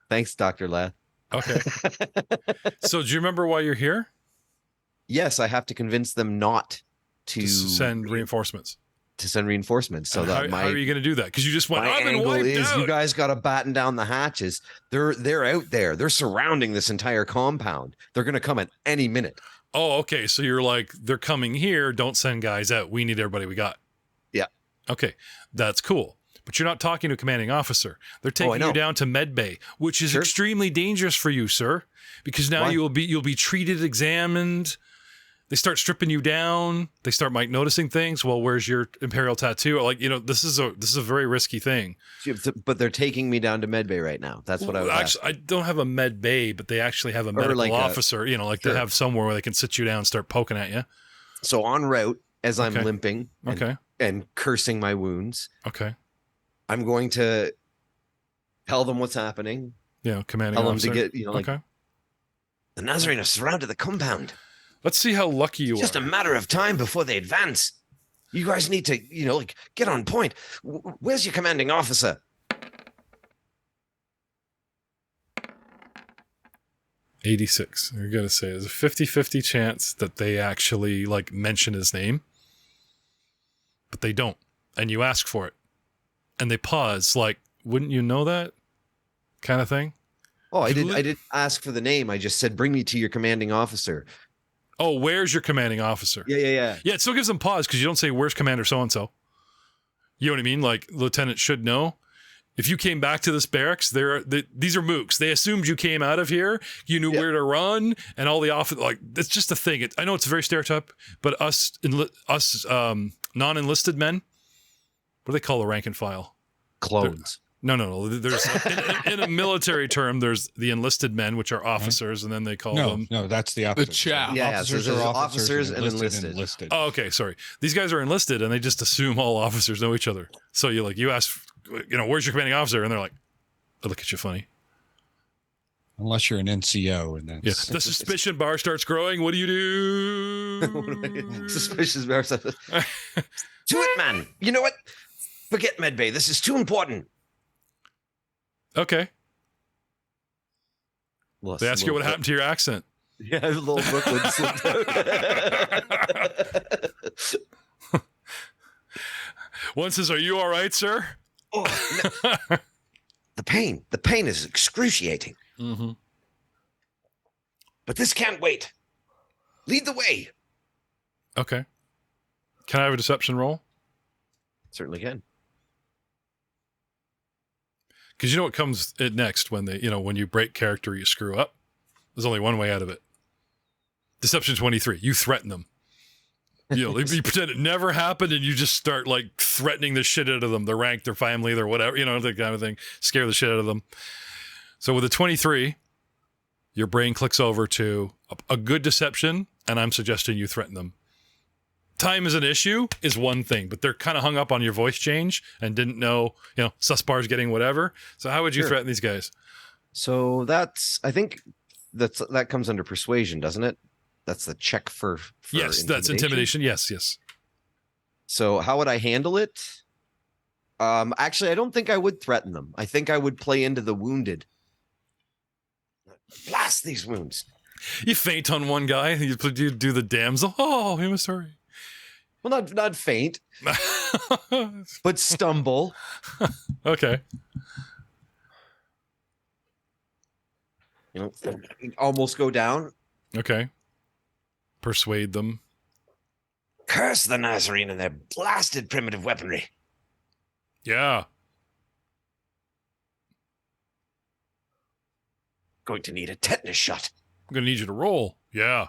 Thanks, Dr. Lath. Okay. So do you remember why you're here? Yes, I have to convince them not to send reinforcements. To send reinforcements. So that how are you going to do that? Because you just went, my I've been angle wiped is out. you guys got to batten down the hatches. They're out there. They're surrounding this entire compound. They're going to come at any minute. Oh, okay. So you're like, they're coming here. Don't send guys out. We need everybody we got. Yeah. Okay. That's cool. But you're not talking to a commanding officer. They're taking you down to med bay, which is extremely dangerous for you, sir, because now you'll be treated, examined. They start stripping you down. They start noticing things. Well, where's your imperial tattoo? Like, this is a very risky thing. But they're taking me down to med bay right now. That's what I was actually. I don't have a med bay, but they actually have a medical officer. They have somewhere where they can sit you down and start poking at you. So en route, as I'm limping, and cursing my wounds. Okay. I'm going to tell them what's happening. Yeah, commanding officer. Tell them to get, the Nazarene have surrounded the compound. Let's see how lucky you are. Just a matter of time before they advance. You guys need to, get on point. Where's your commanding officer? 86. You're going to say there's a 50-50 chance that they actually mention his name, but they don't. And you ask for it. And they pause, wouldn't you know that? Kind of thing. Oh, I didn't ask for the name. I just said, bring me to your commanding officer. Oh, where's your commanding officer? Yeah. Yeah, it still gives them pause because you don't say, where's Commander so-and-so? You know what I mean? Lieutenant should know. If you came back to this barracks, these are mooks. They assumed you came out of here. You knew where to run and all the it's just a thing. I know it's a very stereotype, but us non-enlisted men, what do they call the rank and file? Clones. No. There's in a military term, there's the enlisted men, which are officers, and then they call them. No, that's the opposite. The chaff. Yeah, officers so are officers and enlisted. Oh, okay, sorry. These guys are enlisted, and they just assume all officers know each other. So you ask, where's your commanding officer, and they're like, I look at you funny. Unless you're an NCO, and then the suspicion bar starts growing. What do you do? Suspicious bar. Do it, man. You know what? Forget medbay. This is too important. Okay. They ask you what happened to your accent. Yeah, a little Brooklyn slipped out. One says, "Are you all right, sir?" Oh, no. The pain is excruciating. Mm-hmm. But this can't wait. Lead the way. Okay. Can I have a deception roll? Certainly can. Because you know what comes next when when you break character, you screw up. There's only one way out of it. Deception 23. You threaten them. You pretend it never happened, and you just start like threatening the shit out of them, their rank, their family, their whatever, that kind of thing. Scare the shit out of them. So with a 23, your brain clicks over to a good deception, and I'm suggesting you threaten them. Time is an issue is one thing, but they're kind of hung up on your voice change and didn't know, Susbar's getting whatever. So how would you threaten these guys? So I think that comes under persuasion, doesn't it? That's the check for yes, that's intimidation. Yes. So how would I handle it? Actually, I don't think I would threaten them. I think I would play into the wounded. Blast these wounds. You faint on one guy. You do the damsel. Oh, I'm sorry. Well, not faint, but stumble. Okay. Almost go down. Okay. Persuade them. Curse the Nazarene and their blasted primitive weaponry. Yeah. Going to need a tetanus shot. I'm going to need you to roll. Yeah.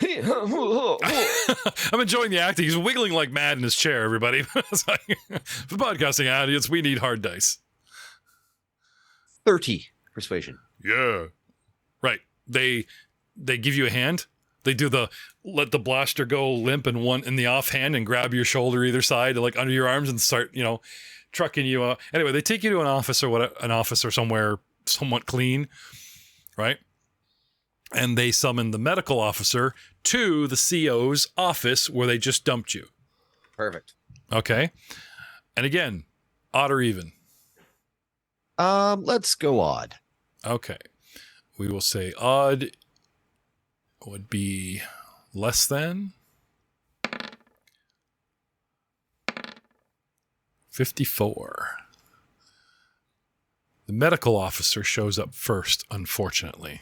I'm enjoying the acting. He's wiggling like mad in his chair, everybody. For podcasting audience, we need hard dice. 30 persuasion. Yeah. Right. They give you a hand. They do let the blaster go limp in the offhand and grab your shoulder either side, like under your arms, and start, trucking you out. Anyway, they take you to an office or somewhere somewhat clean, right? And they summon the medical officer to the CO's office where they just dumped you. Perfect. Okay. And again, odd or even? Let's go odd. Okay. We will say odd would be less than 54. The medical officer shows up first, unfortunately.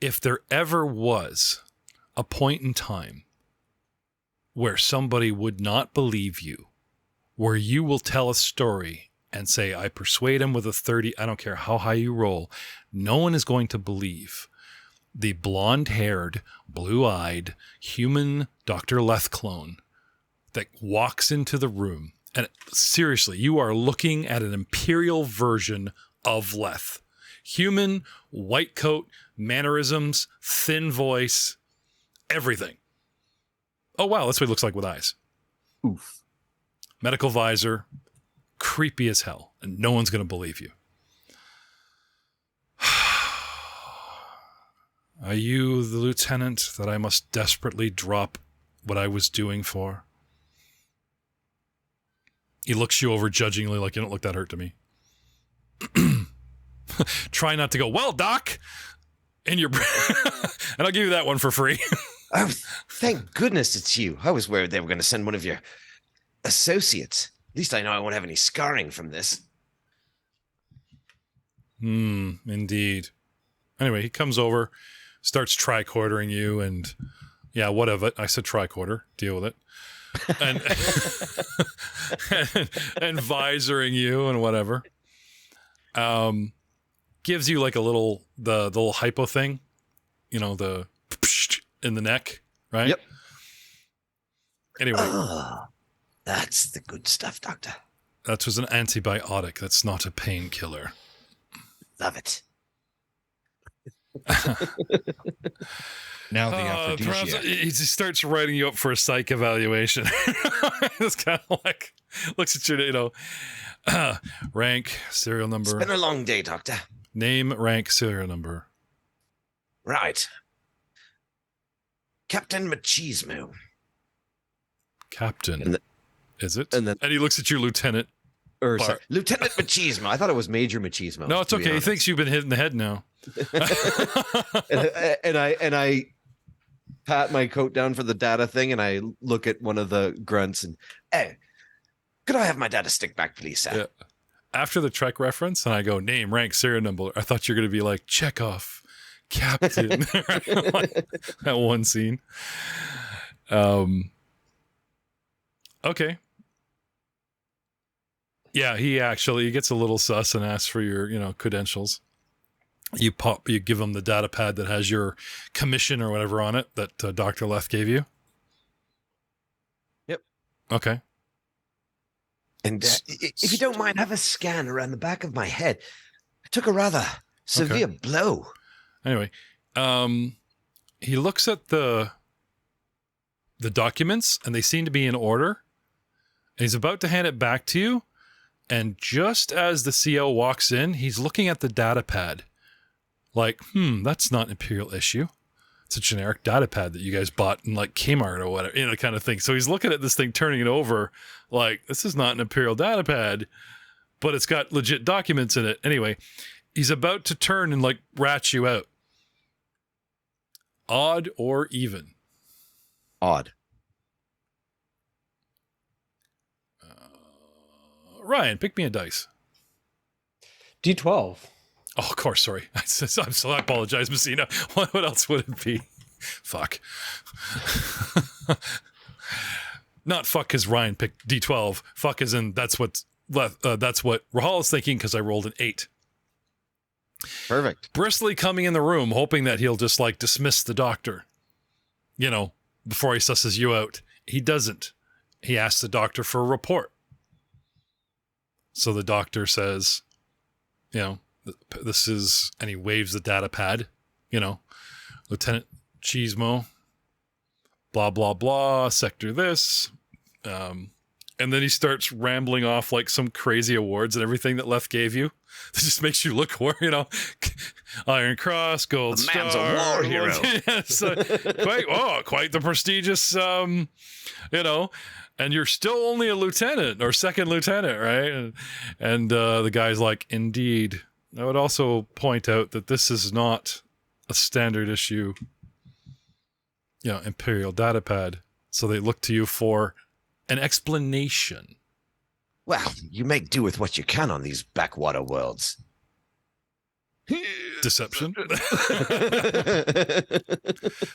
If there ever was a point in time where somebody would not believe you, where you will tell a story and say, I persuade him with a 30, I don't care how high you roll, no one is going to believe the blonde-haired, blue-eyed, human Dr. Leth clone that walks into the room. And seriously, you are looking at an imperial version of Leth. Human, white coat, mannerisms, thin voice, everything. Oh, wow, that's what he looks like with eyes. Oof. Medical visor, creepy as hell, and no one's going to believe you. Are you the lieutenant that I must desperately drop what I was doing for? He looks you over judgingly like you don't look that hurt to me. Try not to go, well, Doc, in your and I'll give you that one for free. Oh, thank goodness it's you. I was worried they were going to send one of your associates. At least I know I won't have any scarring from this. Indeed. Anyway, he comes over, starts tricordering you, and yeah, what of it? I said tricorder. Deal with it. And and visoring you and whatever. Gives you like the little hypo thing, the in the neck, right? Yep. Anyway. Oh, that's the good stuff, Doctor. That was an antibiotic. That's not a painkiller. Love it. Now the aphrodisiac. He starts writing you up for a psych evaluation. It's kind of like, looks at your, rank, serial number. It's been a long day, Doctor. Name, rank, serial number. Right. Captain Cheezmo. Captain. Is it? And he looks at your lieutenant. Sorry, Lieutenant Machismo. I thought it was Major Machismo. No, it's okay. He thinks you've been hit in the head now. and I pat my coat down for the data thing, and I look at one of the grunts and, hey, could I have my data stick back, please, sir? Yeah. After the Trek reference, and I go, name, rank, serial number, I thought you were going to be like, Chekhov, Captain. Like, that one scene. Okay. Yeah, he gets a little sus and asks for your, credentials. You give him the data pad that has your commission or whatever on it that Dr. Leth gave you. Yep. Okay. And if you don't mind, have a scan around the back of my head. I took a rather severe blow. Anyway, he looks at the documents, and they seem to be in order. And he's about to hand it back to you. And just as the CO walks in, he's looking at the data pad. Like, that's not an Imperial issue. It's a generic data pad that you guys bought in like Kmart or whatever, kind of thing. So he's looking at this thing, turning it over like, this is not an Imperial data pad, but it's got legit documents in it. Anyway, he's about to turn and like rat you out. Odd or even? Odd. Ryan, pick me a dice. D12. Oh, of course. Sorry. I apologize, Messina. What else would it be? Fuck. Not fuck because Ryan picked D12. Fuck as in that's what Rahaul is thinking because I rolled an 8. Perfect. Bristly coming in the room, hoping that he'll just like dismiss the doctor, before he susses you out. He doesn't. He asks the doctor for a report. So the doctor says, this is, and he waves the data pad, Lieutenant Cheezmo, blah, blah, blah, sector this. And then he starts rambling off like some crazy awards and everything that Leth gave you. That just makes you look, Iron Cross, Gold The Star. man's a war hero. Yes, quite the prestigious, and you're still only a lieutenant or second lieutenant, right? And the guy's like, indeed. I would also point out that this is not a standard issue, Imperial data pad. So they look to you for an explanation. Well, you make do with what you can on these backwater worlds. Deception.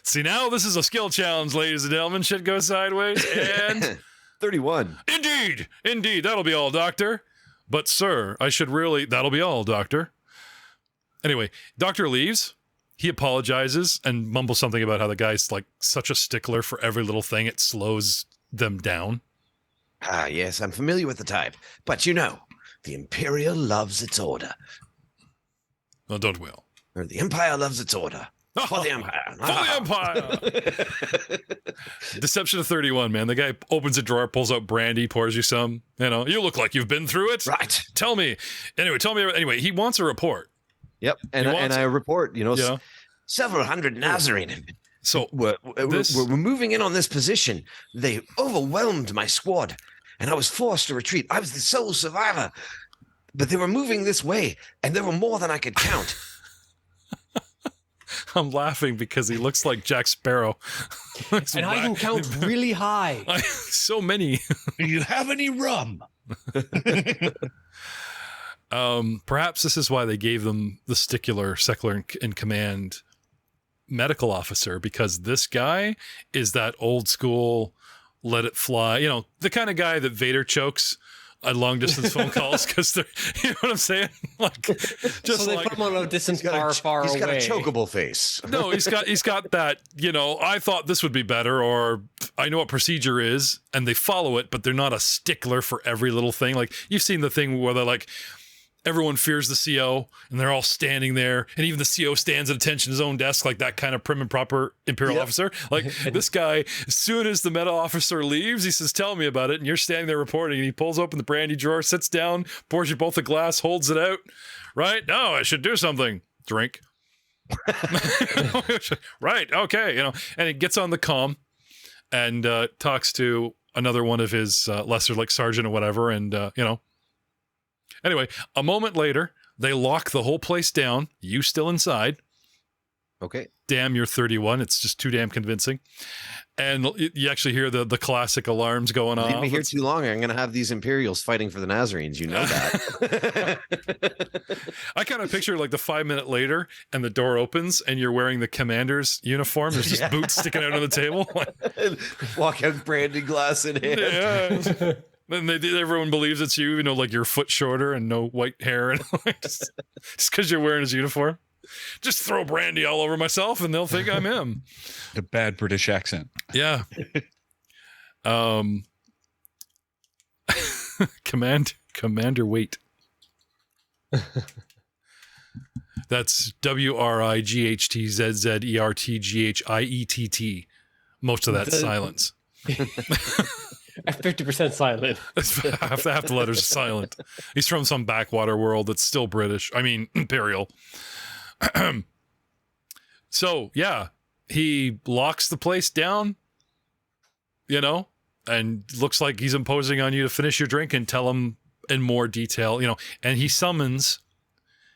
See, now this is a skill challenge, ladies and gentlemen. Shit goes sideways. And 31. Indeed. That'll be all, Doctor. But, sir, that'll be all, Doctor. Anyway, Doctor leaves. He apologizes and mumbles something about how the guy's like such a stickler for every little thing. It slows them down. Ah, yes, I'm familiar with the type. But the Imperial loves its order. No, don't we all? Or the Empire loves its order. For the Empire. For the Empire. Deception of 31, man. The guy opens a drawer, pulls out brandy, pours you some. You look like you've been through it. Right. Tell me. Anyway, he wants a report. Yep. And I report, several hundred Nazarene. So we're moving in on this position. They overwhelmed my squad, and I was forced to retreat. I was the sole survivor. But they were moving this way, and there were more than I could count. I'm laughing because he looks like Jack Sparrow. And I can count really high. So many. Do you have any rum? Perhaps this is why they gave them the secular in command medical officer, because this guy is that old school, let it fly. The kind of guy that Vader chokes on long distance phone calls because they're, you know what I'm saying? Like, just so they like, put him on a distance far away. He's got a chokeable face. No, he's got that, I thought this would be better, or I know what procedure is, and they follow it, but they're not a stickler for every little thing. Like, you've seen the thing where they're like, everyone fears the CO, and they're all standing there, and even the CO stands at attention his own desk, like that kind of prim and proper Imperial officer. Like, this guy, as soon as the meta officer leaves, he says, tell me about it, and you're standing there reporting, and he pulls open the brandy drawer, sits down, pours you both a glass, holds it out, right? No, I should do something. Drink. Right, okay, and he gets on the comm, and talks to another one of his lesser, like, sergeant or whatever, and, Anyway, a moment later, they lock the whole place down, you still inside. Okay. Damn, you're 31. It's just too damn convincing. And you actually hear the classic alarms going off. Leave me here too long. I'm going to have these Imperials fighting for the Nazarenes. You know that. I kind of picture like the 5 minute later and the door opens and you're wearing the commander's uniform. There's just boots sticking out on the table. Walk out brandy glass in hand. Yeah. Then everyone believes it's you, like you're a foot shorter and no white hair. And just because you're wearing his uniform. Just throw brandy all over myself and they'll think I'm him. The bad British accent. Yeah. Commander Wait. That's WRIGHTZZERTGHIETT. Most of that's silence. At 50% silent. Half the letters are silent. He's from some backwater world that's still British. I mean, Imperial. So, yeah, he locks the place down, and looks like he's imposing on you to finish your drink and tell him in more detail, and he summons,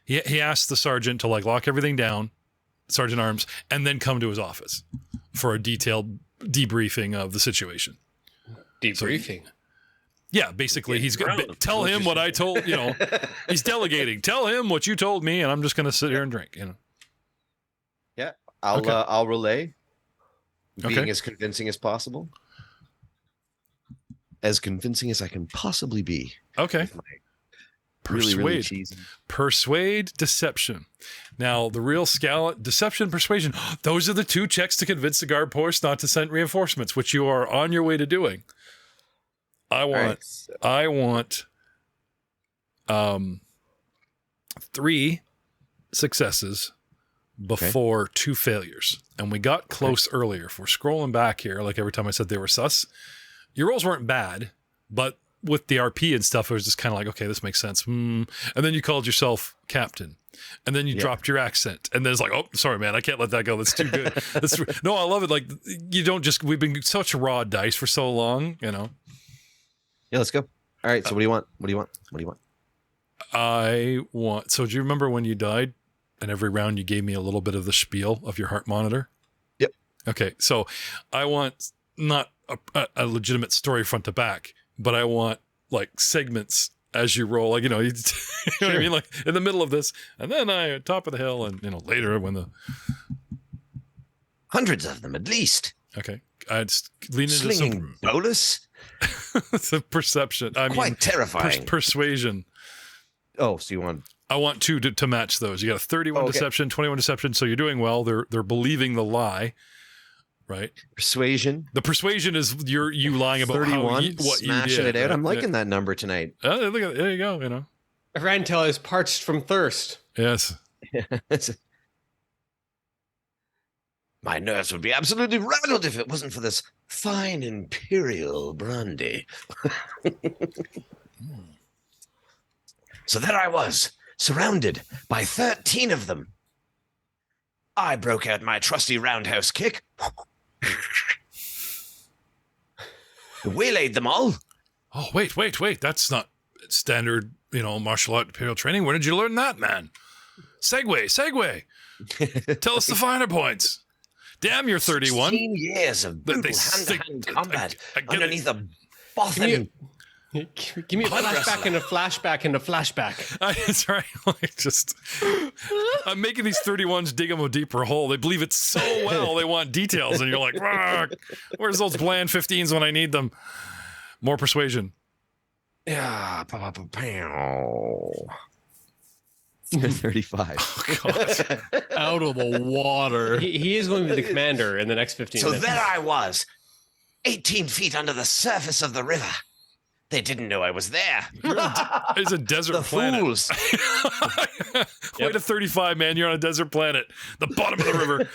he asks the sergeant to like lock everything down, Sergeant Arms, and then come to his office for a detailed debriefing of the situation. Debriefing? So, yeah, basically he's going to tell him what I told, he's delegating. Tell him what you told me and I'm just going to sit here and drink, Yeah. I'll relay. Being Okay. as convincing as possible. As convincing as I can possibly be. Okay. With my really, really cheesy. Persuade, deception. Now, the real scale, deception, persuasion, those are the two checks to convince the guard post not to send reinforcements, which you are on your way to doing. I want 3 successes before 2 failures. And we got close earlier. If we're scrolling back here, like every time I said they were sus, your rolls weren't bad, but with the RP and stuff, it was just kind of like, okay, this makes sense. And then you called yourself captain. And then you dropped your accent. And then it's like, oh, sorry, man, I can't let that go. That's too good. No, I love it. Like, you don't just, we've been such raw dice for so long, Yeah, let's go. All right, so what do you want? I want, so do you remember when you died and every round you gave me a little bit of the spiel of your heart monitor? Yep. Okay, so I want not a legitimate story front to back, but I want like segments as you roll, like, you know what I mean? Like in the middle of this, and then I top of the hill, and later when the hundreds of them at least. Okay, I'd lean into slinging bolus. The perception. I Quite mean, terrifying. Persuasion. Oh, so you want? I want 2 to match those. You got a 31 deception, 21 deception. So you're doing well. They're believing the lie, right? Persuasion. The persuasion is you lying about 31, what you smashing did. it out. Right? I'm liking that number tonight. Look at there you go. Rantel is parched from thirst. Yes. My nerves would be absolutely rattled if it wasn't for this fine imperial brandy. So there I was, surrounded by 13 of them. I broke out my trusty roundhouse kick. Waylaid them all. Oh, wait. That's not standard, martial art imperial training. Where did you learn that, man? Segue. Tell us the finer points. Damn, you're 31. 16 years of brutal hand-to-hand combat underneath a boffin. Give me a flashback and a flashback and a flashback. That's right. I'm making these 31s dig them a deeper hole. They believe it so well. They want details. And you're like, where's those bland 15s when I need them? More persuasion. Yeah. 35. Oh, God. Out of the water. He is going to be the commander in the next 15 So minutes. there I was, 18 feet under the surface of the river. They didn't know I was there. It's a desert The planet. fools. Wait a 35, man. You're on a desert planet. The bottom of the river.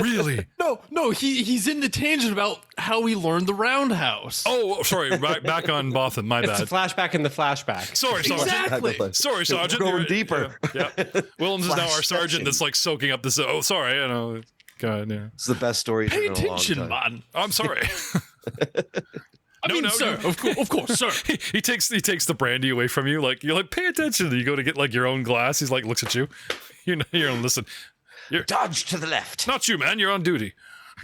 Really? No, he's in the tangent about how he learned the roundhouse. Oh, sorry. Back on Bothan. My It's bad. the flashback and the flashback. Sorry, Sergeant. Exactly. Sorry, Sergeant. Going You're- deeper. Yeah. Willems is now our sergeant Flashbacking. that's like soaking up this. Oh, sorry. God, yeah. It's the best story Pay in a long attention, time. man. I'm sorry. I mean, sir, of course, sir. he takes the brandy away from you. Like, you're like, pay attention. You go to get like your own glass. He's like, looks at you. You're listen. Dodge to the left. Not you, man. You're on duty.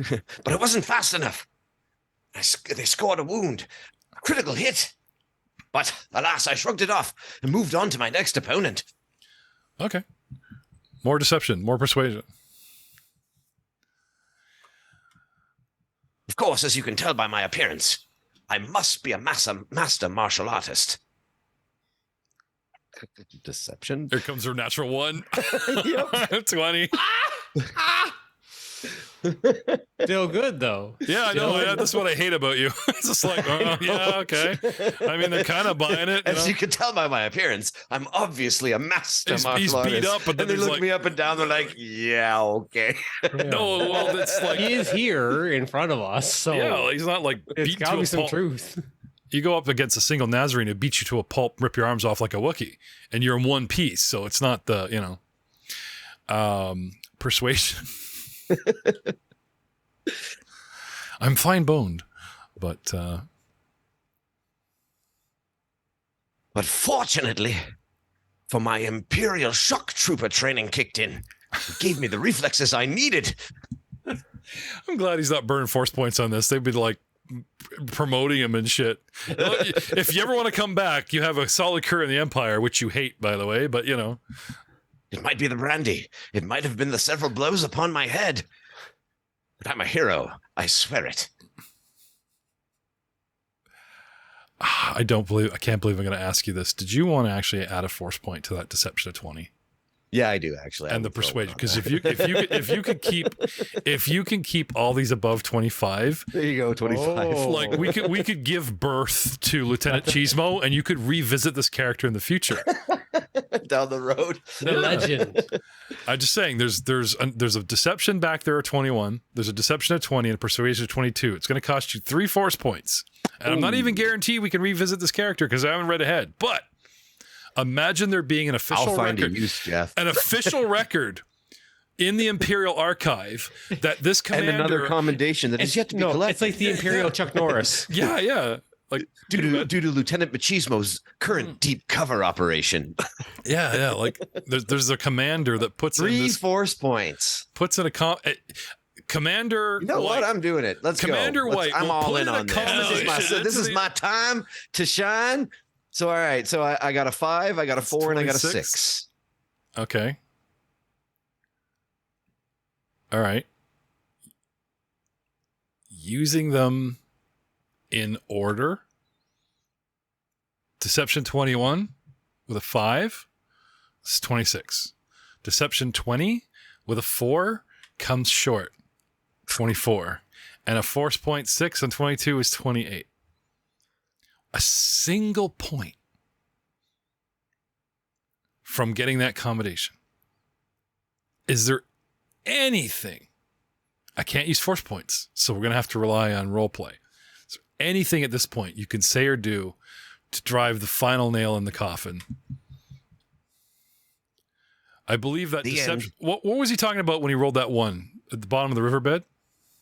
But it wasn't fast enough. They scored a wound. A critical hit. But, alas, I shrugged it off and moved on to my next opponent. Okay. More deception, more persuasion. Of course, as you can tell by my appearance, I must be a master martial artist. Deception? Here comes her natural one. Yep. 20. Still good though. Yeah, I know. Yeah, that's what I hate about you. It's just like, oh, yeah, okay. I mean, they're kind of buying it. As you can tell by my appearance, I'm obviously a master martial he's artist. beat up, but then and they there's look like- me up and down. They're like, yeah, okay. No, well, it's like, He is here in front of us, so yeah, he's not like it's beat got to to be a some pulp. truth. You go up against a single Nazarene who beats you to a pulp, rip your arms off like a Wookiee, and you're in one piece. So it's not the, persuasion. I'm fine boned, but But fortunately, for my Imperial Shock Trooper training kicked in, it gave me the reflexes I needed. I'm glad he's not burning force points on this. They'd be like promoting him and shit. If you ever want to come back, you have a solid career in the Empire, which you hate, by the way, but It might be the brandy. It might have been the several blows upon my head. But I'm a hero. I swear it. I can't believe I'm going to ask you this. Did you want to actually add a force point to that deception of 20? Yeah, I do actually. And the persuasion, because if you can keep all these above 25, There you go, 25. Oh. like we could give birth to Lieutenant Cheezmo, and you could revisit this character in the future. Down the road. The legend. I'm just saying, there's a deception back there at 21. There's a deception at 20 and a persuasion at 22. It's going to cost you 3 force points, and I'm not even guaranteed we can revisit this character because I haven't read ahead. But imagine there being an official I'll find record, a use, Jeff. an official record in the Imperial Archive that this commander And another commendation that is yet to be collected. It's like the Imperial Chuck Norris. Yeah. Like due to Lieutenant Cheezmo's current deep cover operation. yeah. Like there's a commander that puts in 3 this, force points. puts in a commander. You know White. what? I'm doing it. Let's Commander go. White I'm will all put in in a on this. This is commendation. my time to shine. So all right. So I got a 5, I got a 4, and I got a 26. 6. Okay. All right. Using them in order. Deception 21 with a 5 is 26. Deception 20 with a 4 comes short. 24. And a force point 6 on 22 is 28. A single point from getting that combination. Is there anything? I can't use force points, so we're going to have to rely on role play. Is there anything at this point you can say or do to drive the final nail in the coffin? I believe that The deception. What was he talking about when he rolled that one at the bottom of the riverbed?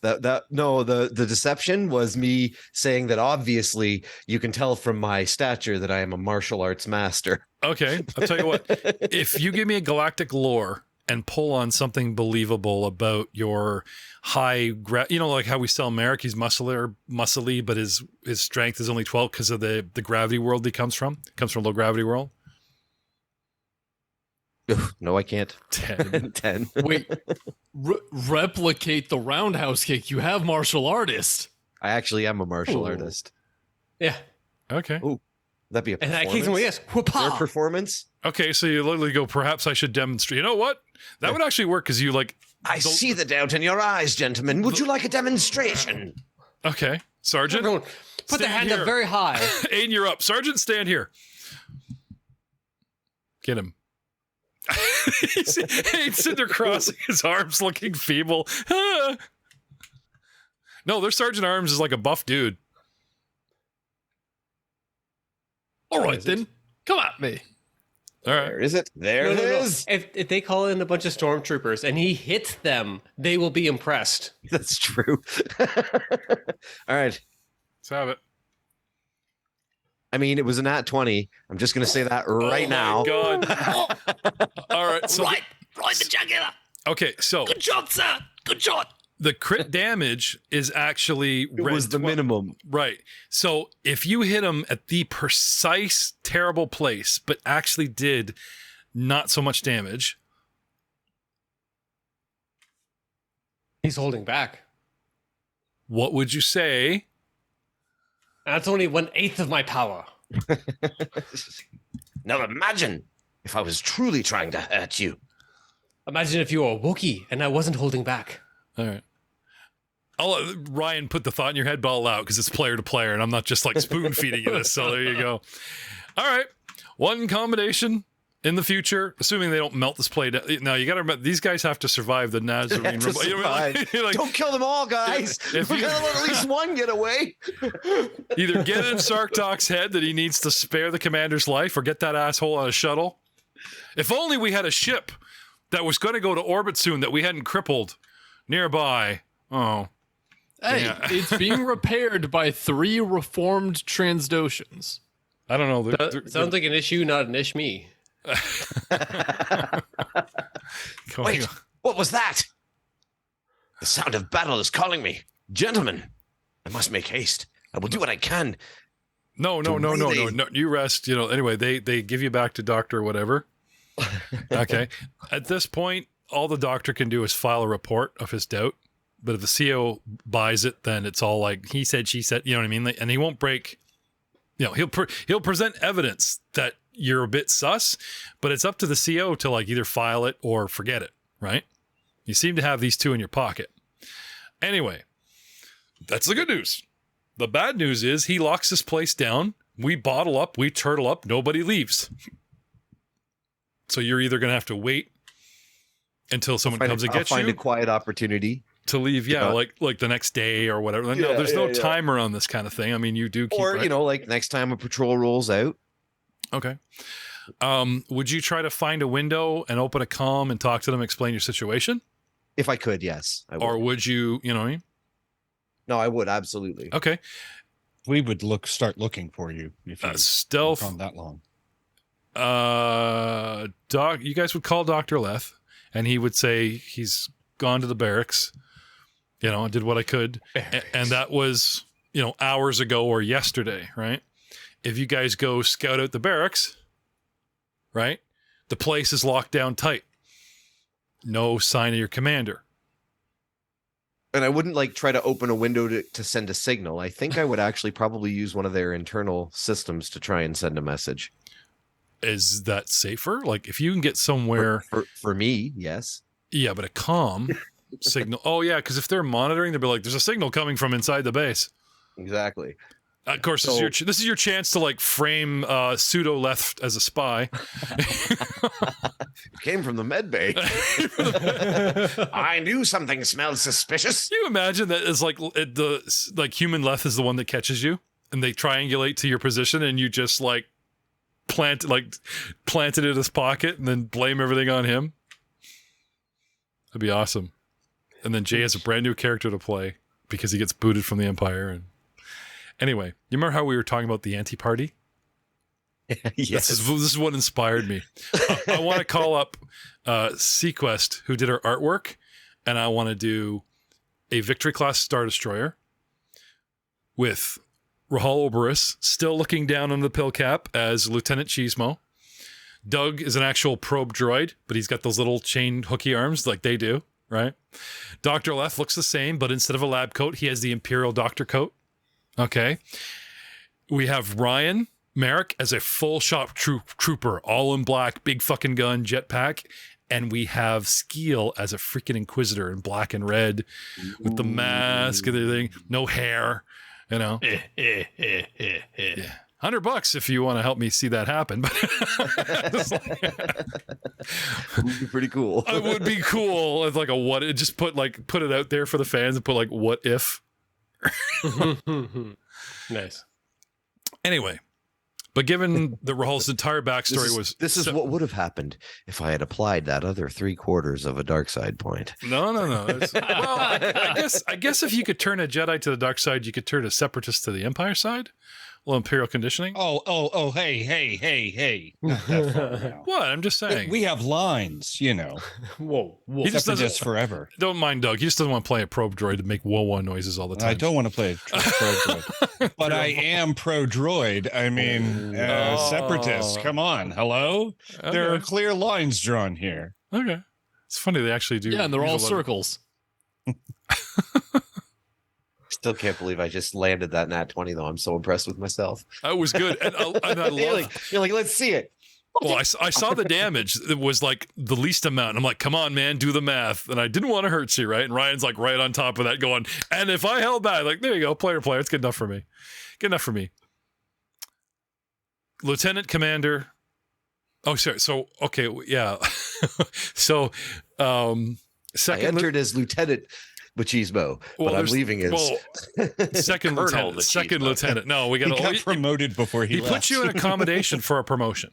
The deception was me saying that obviously you can tell from my stature that I am a martial arts master. Okay, I'll tell you what. If you give me a galactic lore and pull on something believable about your like how we sell Merrick, he's muscly, but his strength is only 12 because of the gravity world he comes from. Comes from low gravity world. No, I can't. 10. 10. Wait, replicate the roundhouse kick. You have martial artist. I actually am a martial Ooh. artist. Yeah. Okay. Ooh, that'd be a In that performance. case, well, yes. Their Whoopah! performance. Okay, so you literally go, perhaps I should demonstrate. You know what? That would actually work because you like. I see the doubt in your eyes, gentlemen. Would you like a demonstration? Okay, Sergeant. Everyone, put the stand hand here. up very high. Aiden, you're up. Sergeant, stand here. Get him. He's sitting there crossing his arms, looking feeble. No, their Sergeant Arms is like a buff dude. All right, then. Come at me. All right. Where is it? There it is. If they call in a bunch of stormtroopers and he hits them, they will be impressed. That's true. All right. Let's have it. I mean, it was a nat 20. I'm just going to say that right now. God. All right. So Right the jugular. Okay, so Good shot, sir. Good shot. the crit damage is actually It was the minimum. Right. So if you hit him at the precise terrible place, but actually did not so much damage, He's holding back. what would you say? That's only 1/8 of my power. Now imagine if I was truly trying to hurt you. Imagine if you were a Wookiee and I wasn't holding back. All right. I'll let Ryan put the thought in your head, but I'll allow it because it's player to player, and I'm not just like spoon feeding you this. So there you go. All right. One combination in the future, assuming they don't melt this plate. Now you got to remember, these guys have to survive the Nazarene. Don't kill them all, guys. If We're you- gonna let at least one get away. Either get in Sarktalk's head that he needs to spare the commander's life, or get that asshole on a shuttle. If only we had a ship that was going to go to orbit soon that we hadn't crippled nearby. Oh. Hey, Yeah. it's being repaired by 3 reformed Transdoshans. I don't know. Sounds like an issue, not an ish me. Wait, what was that? The sound of battle is calling me. Gentlemen, I must make haste. I will do what I can. No. You rest. Anyway, they give you back to doctor or whatever. Okay. At this point, all the doctor can do is file a report of his doubt. But if the CO buys it, then it's all like he said, she said. You know what I mean? And he won't break. He'll present evidence that you're a bit sus, but it's up to the CO to like either file it or forget it. Right? You seem to have these two in your pocket. Anyway, that's the good news. The bad news is he locks this place down. We bottle up, we turtle up, nobody leaves. So you're either going to have to wait until someone comes and gets I'll find you a quiet opportunity. to leave. Yeah, like the next day or whatever. No, there's no timer on this kind of thing. I mean, you do keep Or, like next time a patrol rolls out. Okay. Would you try to find a window and open a comm and talk to them, explain your situation? If I could, yes. I would. Or would you know what I mean? No, I would, absolutely. Okay. We would start looking for you if you Stealth. gone that long. You guys would call Dr. Leth, and he would say he's gone to the barracks, did what I could. And that was, hours ago or yesterday, right? If you guys go scout out the barracks, right? The place is locked down tight. No sign of your commander. And I wouldn't try to open a window to send a signal. I think I would actually probably use one of their internal systems to try and send a message. Is that safer? Like if you can get somewhere For me, yes. Yeah, but a comm signal. Oh yeah, because if they're monitoring, they'll be like, "There's a signal coming from inside the base." Exactly. Of course, this is your chance to frame pseudo Leth as a spy. Came from the med bay. I knew something smelled suspicious. Can you imagine that it's human Leth is the one that catches you, and they triangulate to your position, and you just planted it in his pocket, and then blame everything on him. That'd be awesome. And then Jay has a brand new character to play because he gets booted from the Empire. And anyway, you remember how we were talking about the anti-party? Yes. This is what inspired me. I want to call up Sequest, who did our artwork, and I want to do a Victory class Star Destroyer with Rahaul still looking down on the pill cap as Lieutenant Cheezmo. Doug is an actual probe droid, but he's got those little chain hooky arms like they do, right? Dr. Leth looks the same, but instead of a lab coat, he has the Imperial Doctor coat. Okay. We have Ryan Merrick as a full shop trooper, all in black, big fucking gun, jetpack. And we have Skeel as a freaking Inquisitor in black and red with the mask and everything, no hair, Yeah. $100 if you want to help me see that happen. But It would be pretty cool. it would be cool if a what, just put it out there for the fans and put what if. Nice. Anyway, but given the Rahaul's entire backstory This is what would have happened if I had applied that other 3/4 of a dark side point. No. I guess if you could turn a Jedi to the dark side, you could turn a Separatist to the Empire side. little Imperial conditioning. Oh, hey. Not that far now. What? I'm just saying. We have lines, you know. Whoa. He just Except for doesn't. this forever. Don't mind Doug. He just doesn't want to play a probe droid to make whoa noises all the time. I don't want to play pro droid, but I am pro droid. I mean, separatists. Come on, hello. There are clear lines drawn here. Okay. It's funny they actually do. Yeah, and they're all use a lot of- circles. Still can't believe I just landed that nat 20 though. I'm so impressed with myself. That was good, and I love. You're like, let's see it. Well, I saw the damage. It was like the least amount. And I'm like, come on, man, do the math. And I didn't want to hurt you, right? And Ryan's like right on top of that, going, and if I held back, like, there you go, player, it's good enough for me. Good enough for me. Lieutenant Commander. Oh, sorry. So, okay, yeah. So, I second. entered as Lieutenant Cheezmo, but I'm leaving as second Colonel lieutenant. Second lieutenant. No, we He got got promoted before he He left. puts you in accommodation for a promotion.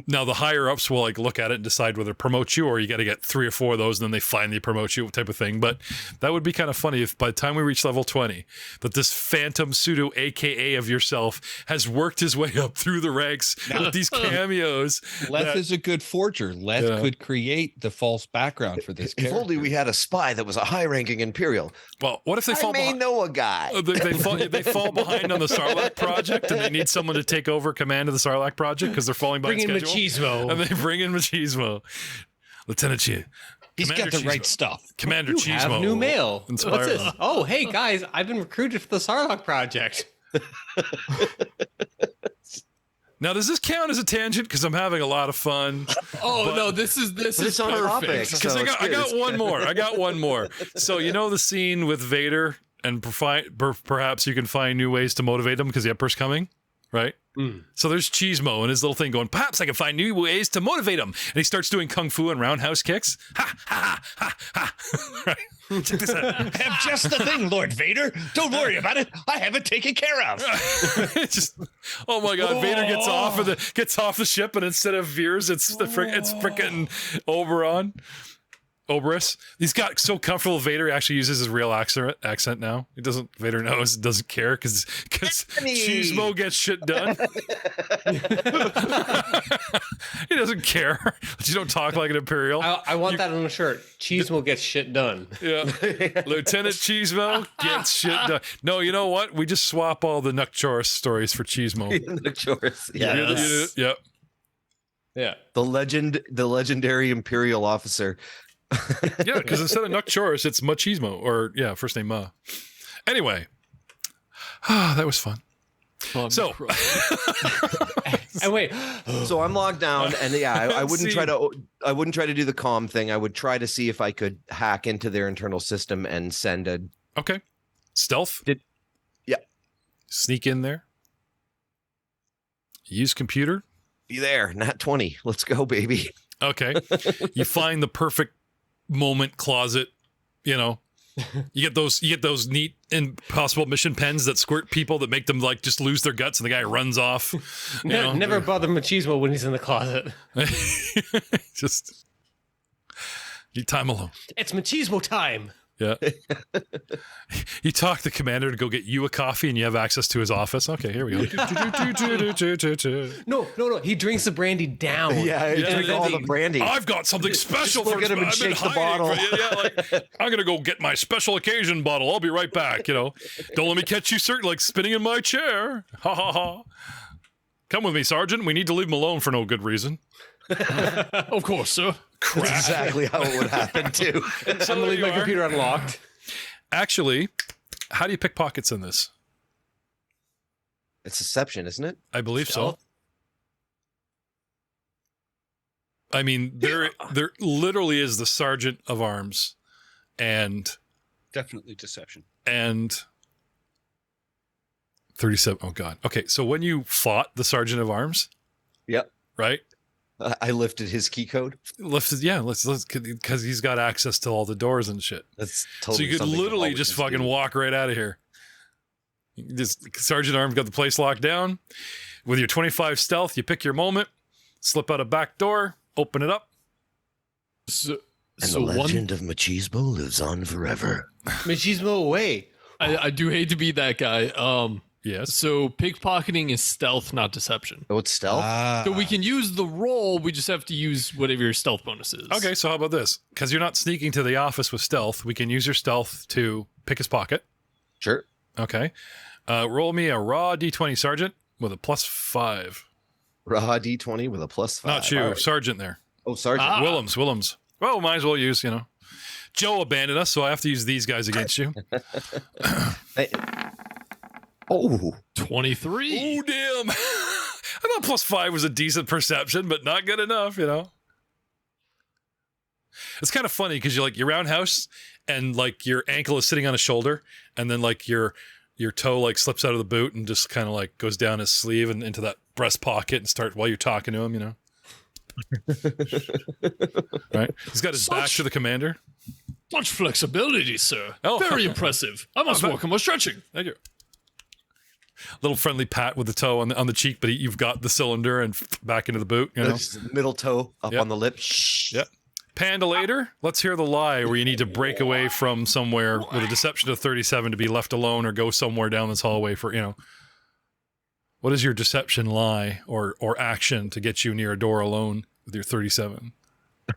Now the higher ups will like look at it and decide whether to promote you, or you got to get 3 or 4 of those and then they finally promote you, type of thing. But that would be kind of funny if by the time we reach level 20, that this phantom pseudo AKA of yourself has worked his way up through the ranks with these cameos. Leth is a good forger. Leth could create the false background for this if character. only we had a spy that was a high-ranking Imperial. Well, what if they I fall may behind? know a guy. They fall behind on the Sarlacc project, and they need someone to take over command of the Sarlacc project because they're falling behind Bring in schedule. Cheezmo. And they bring in Cheezmo. He's Lieutenant got the Cheezmo. right stuff. Commander You Cheezmo. have new mail. Inspire What's this? them. Oh, hey guys, I've been recruited for the Sarlacc project. Now, does this count as a tangent? Because I'm having a lot of fun. Oh no, this is But is it's on topic. perfect. Because So I got one more. I got one more. So you know the scene with Vader, and perhaps you can find new ways to motivate him because the Emperor's coming, right? So there's Cheezmo and his little thing going, perhaps I can find new ways to motivate him. And he starts doing kung fu and roundhouse kicks. Ha, ha, ha, ha. Right? Check this out. I have just the thing, Lord Vader. Don't worry about it. I have it taken care of. It's just, oh my God! Vader gets off the ship, and instead of Veers, it's freaking Oberys. He's got so comfortable. Vader actually uses his real accent now. He doesn't. Vader doesn't care because Cheezmo gets shit done. He doesn't care. You don't talk like an Imperial. I want that on a shirt. Cheezmo gets shit done. Yeah, Lieutenant Cheezmo gets shit done. No, you know what? We just swap all the Nukchoris stories for Cheezmo. Yes. Yep. Yeah. The legendary Imperial officer. Yeah, because instead of Nukchoris, it's Machismo, or first name Ma. Anyway, that was fun. So, And wait, So I'm logged down, and I wouldn't See. try to do the comm thing. I would try to see if I could hack into their internal system and send a. okay, stealth. Yeah. Sneak in there. Use computer. Be there, nat 20. Let's go, baby. Okay, you find the perfect moment closet. You know, you get those neat impossible mission pens that squirt people that make them like just lose their guts, and the guy runs off. You know? never bother Machismo when he's in the closet. Just need time alone. It's Machismo time. Yeah. You talk the commander to go get you a coffee, and you have access to his office. Okay, here we go. No. He drinks the brandy down. Drink all the brandy. I've got something special look for at him and I've been shake the hiding bottle. like, I'm gonna go get my special occasion bottle. I'll be right back. You know, don't let me catch you like spinning in my chair. Ha ha ha. Come with me, Sergeant. We need to leave him alone for no good reason. Of course, sir. That's exactly how it would happen too. I'm gonna leave my computer unlocked. Actually, how do you pick pockets in this? It's deception, isn't it? I believe so. I mean, there literally is the sergeant of arms, and Definitely deception. 37. Oh God. Okay, so when you fought the sergeant of arms, Yep. right? I lifted his key code. Let's because he's got access to all the doors and shit. That's So totally. you could something literally I've just always fucking do. walk right out of here. Just Sergeant Arms got the place locked down. With your 25 stealth, you pick your moment, slip out a back door, open it up. So, And so the one, legend of Machismo lives on forever. Machismo away. I do hate to be that guy. Yes. So pickpocketing is stealth, not deception. Oh, it's stealth. So we can use the roll. We just have to use whatever your stealth bonus is. Okay, so how about this? Because you're not sneaking to the office with stealth, we can use your stealth to pick his pocket. Sure. Okay. Roll me a raw D20 sergeant with a +5. Raw D20 with a +5. Not you, All right. sergeant there. Oh, sergeant. Willems. Well, might as well use, Joe abandoned us, so I have to use these guys against you. Hey. Oh, 23. Oh, damn. I thought +5 was a decent perception, but not good enough, It's kind of funny because you're roundhouse and like your ankle is sitting on his shoulder, and then like your toe like slips out of the boot and just kind of like goes down his sleeve and into that breast pocket and start while you're talking to him, Right? He's got his back to the commander. Such flexibility, sir. Oh. Very impressive. I must work on my stretching. Thank you. Little friendly pat with the toe on the cheek, but you've got the cylinder and back into the boot. Just middle toe up Yep. on the lip. Shh. Yep. Panda later, let's hear the lie where you need to break away from somewhere with a deception of 37 to be left alone or go somewhere down this hallway for, What is your deception lie or action to get you near a door alone with your 37?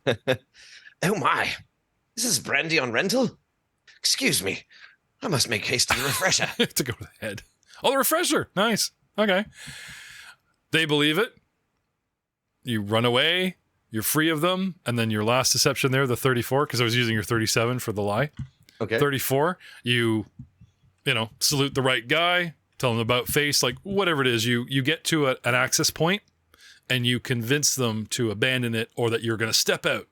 Oh my. This is brandy on rental? Excuse me. I must make haste to the refresher. To go to the head. Oh, the refresher. Nice. Okay. They believe it. You run away. You're free of them. And then your last deception there, the 34, because I was using your 37 for the lie. Okay. 34, you salute the right guy, tell them about face, like whatever it is. You get to an access point and you convince them to abandon it or that you're going to step out.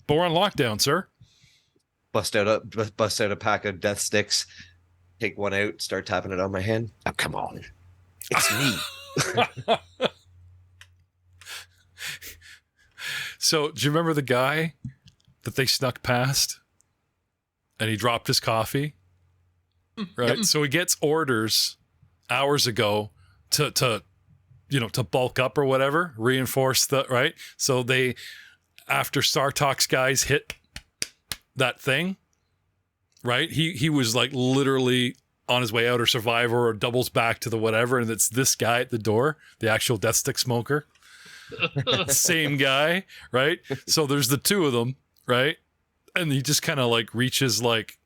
But we're on lockdown, sir. Bust out a pack of death sticks. Take one out, start tapping it on my hand. Oh, come on. It's me. So, do you remember the guy that they snuck past and he dropped his coffee? Right? So he gets orders hours ago to bulk up or whatever, reinforce right? So they, after Sartox guys hit that thing, right? He was like literally on his way out or survivor or doubles back to the whatever. And it's this guy at the door, the actual death stick smoker. Same guy, right? So there's the two of them, right? And he just kind of like reaches, like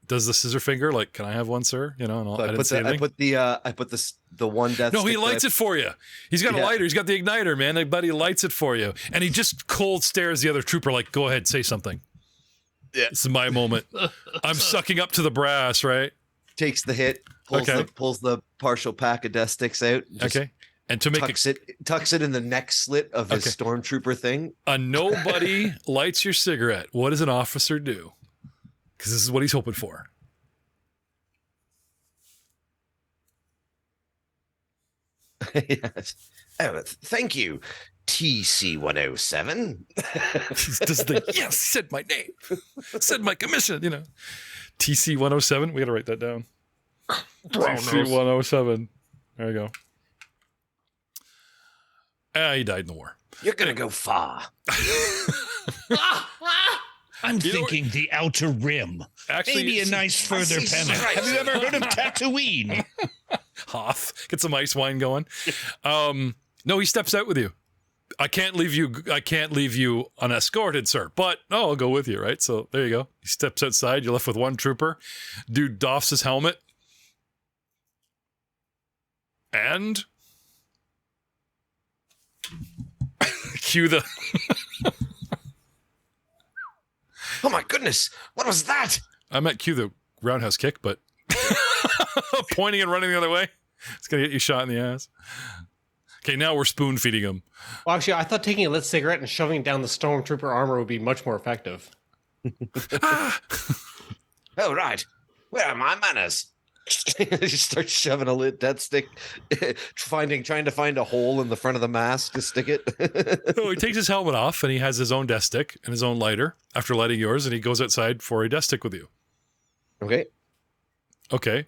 does the scissor finger, like, can I have one, sir? And So I didn't say anything. I put the one death. No, he stick lights it for you. He's got a lighter. He's got the igniter, man. Like, buddy lights it for you. And he just cold stares the other trooper like, go ahead, say something. Yeah. This is my moment. I'm sucking up to the brass, right? Takes the hit, pulls the partial pack of death sticks out. Okay. And to make tucks it in the neck slit of his stormtrooper thing. A nobody lights your cigarette. What does an officer do? Because this is what he's hoping for. Yes. Oh, thank you, TC-107. Does the yes, said my name, said my commission. TC-107. We got to write that down. TC-107. There you go. He died in the war. You're gonna go far. I'm thinking the Outer Rim. Actually, Maybe a nice further pennant. Have you ever heard of Tatooine? Hoth. Get some ice wine going. No, he steps out with you. I can't leave you unescorted, sir. But I'll go with you, right? So there you go. He steps outside. You're left with one trooper. Dude doffs his helmet. And cue the Oh my goodness! What was that? I meant cue the roundhouse kick, but pointing and running the other way. It's gonna get you shot in the ass. Okay, now we're spoon feeding him. Well, actually, I thought taking a lit cigarette and shoving it down the stormtrooper armor would be much more effective. Oh right, where are my manners? You start shoving a lit death stick, trying to find a hole in the front of the mask to stick it. So he takes his helmet off and he has his own death stick and his own lighter after lighting yours, and he goes outside for a death stick with you. Okay. Okay.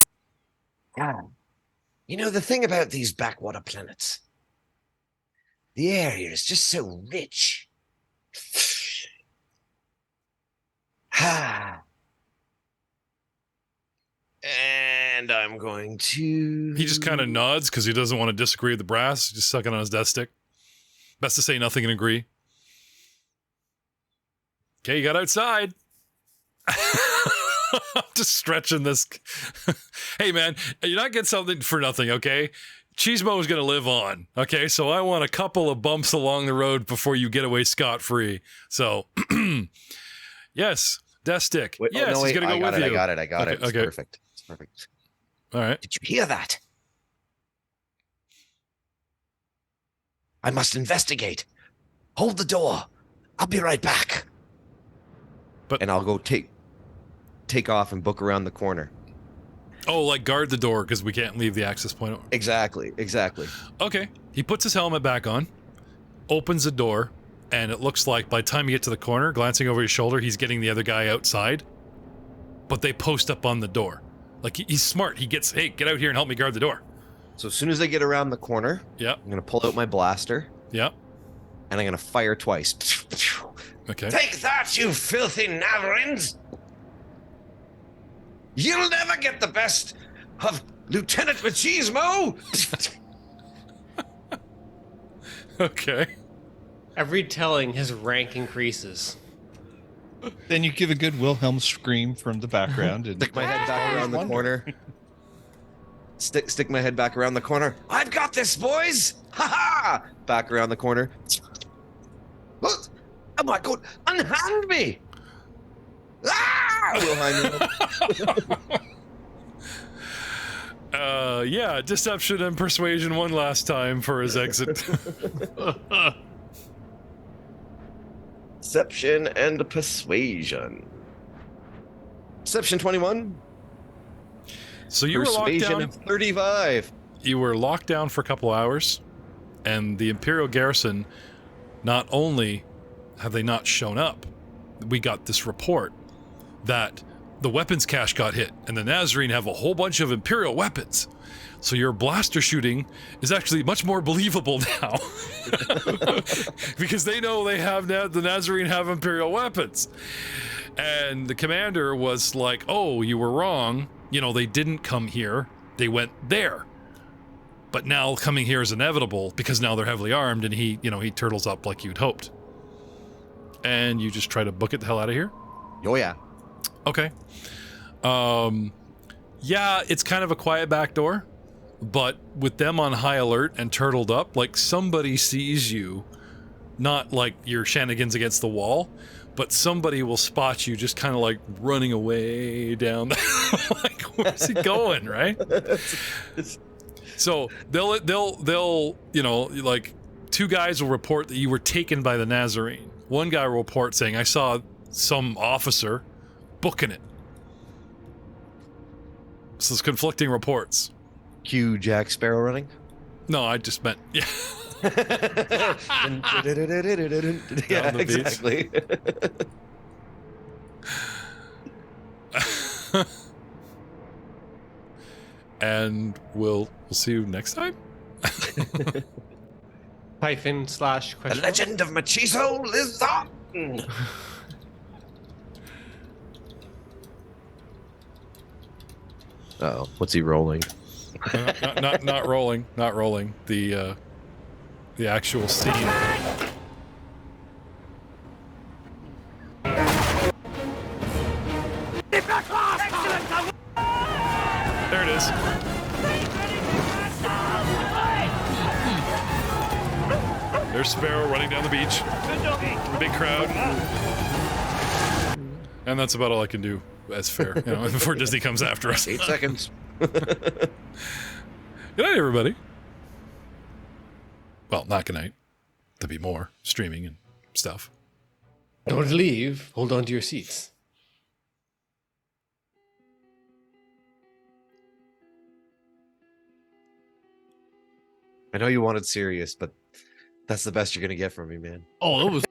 You know, the thing about these backwater planets, the air here is just so rich. And I'm going to... He just kind of nods because he doesn't want to disagree with the brass. Just sucking on his death stick. Best to say nothing and agree. Okay, you got outside. I'm just stretching this. Hey, man, you're not getting something for nothing, okay? Cheezmo is going to live on, okay? So I want a couple of bumps along the road before you get away scot-free. So, yes, death stick. Wait, yes, he's going to go with you. I got it. Okay, It's okay. perfect. It's perfect. All right. Did you hear that? I must hold the door. I'll be right back. And I'll go take off and book around the corner. Oh, like guard the door because we can't leave the access point. Exactly. Okay. He puts his helmet back on, opens the door, and it looks like by the time you get to the corner, glancing over his shoulder, he's getting the other guy outside. But they post up on the door. Like, he's smart. He gets, hey, get out here and help me guard the door. So as soon as I get around the corner, Yep. I'm going to pull out my blaster. Yep. And I'm going to fire twice. Okay. Take that, you filthy naverins! You'll never get the best of Lieutenant Cheezmo! Okay. Every telling, his rank increases. Then you give a good Wilhelm scream from the background. And Stick my head back around the corner. Stick my head back around the corner. I've got this, boys! Ha ha! Back around the corner. What? Oh my god! Unhand me! Ah! Yeah, deception and persuasion one last time for his exit. Deception and persuasion. Deception 21. So you were locked Persuasion down. of 35. You were locked down for a couple hours, and the Imperial garrison, not only have they not shown up, we got this report that the weapons cache got hit, and the Nazarene have a whole bunch of Imperial weapons. So your blaster shooting is actually much more believable now. Because they know they have the Nazarene have Imperial weapons. And the commander was like, oh, you were wrong. You know, they didn't come here. They went there. But now coming here is inevitable because now they're heavily armed, and he turtles up like you'd hoped. And you just try to book it the hell out of here? Oh, yeah. Okay. Yeah, it's kind of a quiet back door, but with them on high alert and turtled up, like somebody sees you, not like your shenanigans against the wall, but somebody will spot you just kind of like running away down the like, where's he going, right? So they'll like two guys will report that you were taken by the Nazarene. One guy will report saying, I saw some officer booking it. So it's conflicting reports. Cue Jack Sparrow running. No, I just meant, yeah. Yeah, the exactly. And we'll see you next time. Hyphen / The question. legend of Machizo lives on. Uh-oh, what's he rolling? Not rolling. Not rolling. The actual scene. There it is. There's Sparrow running down the beach. A big crowd. And that's about all I can do as fair, before Disney comes after us. 8 seconds. Good night, everybody. Well, not good night. There'll be more streaming and stuff. Don't leave. Hold on to your seats. I know you wanted serious, but that's the best you're going to get from me, man. Oh, that was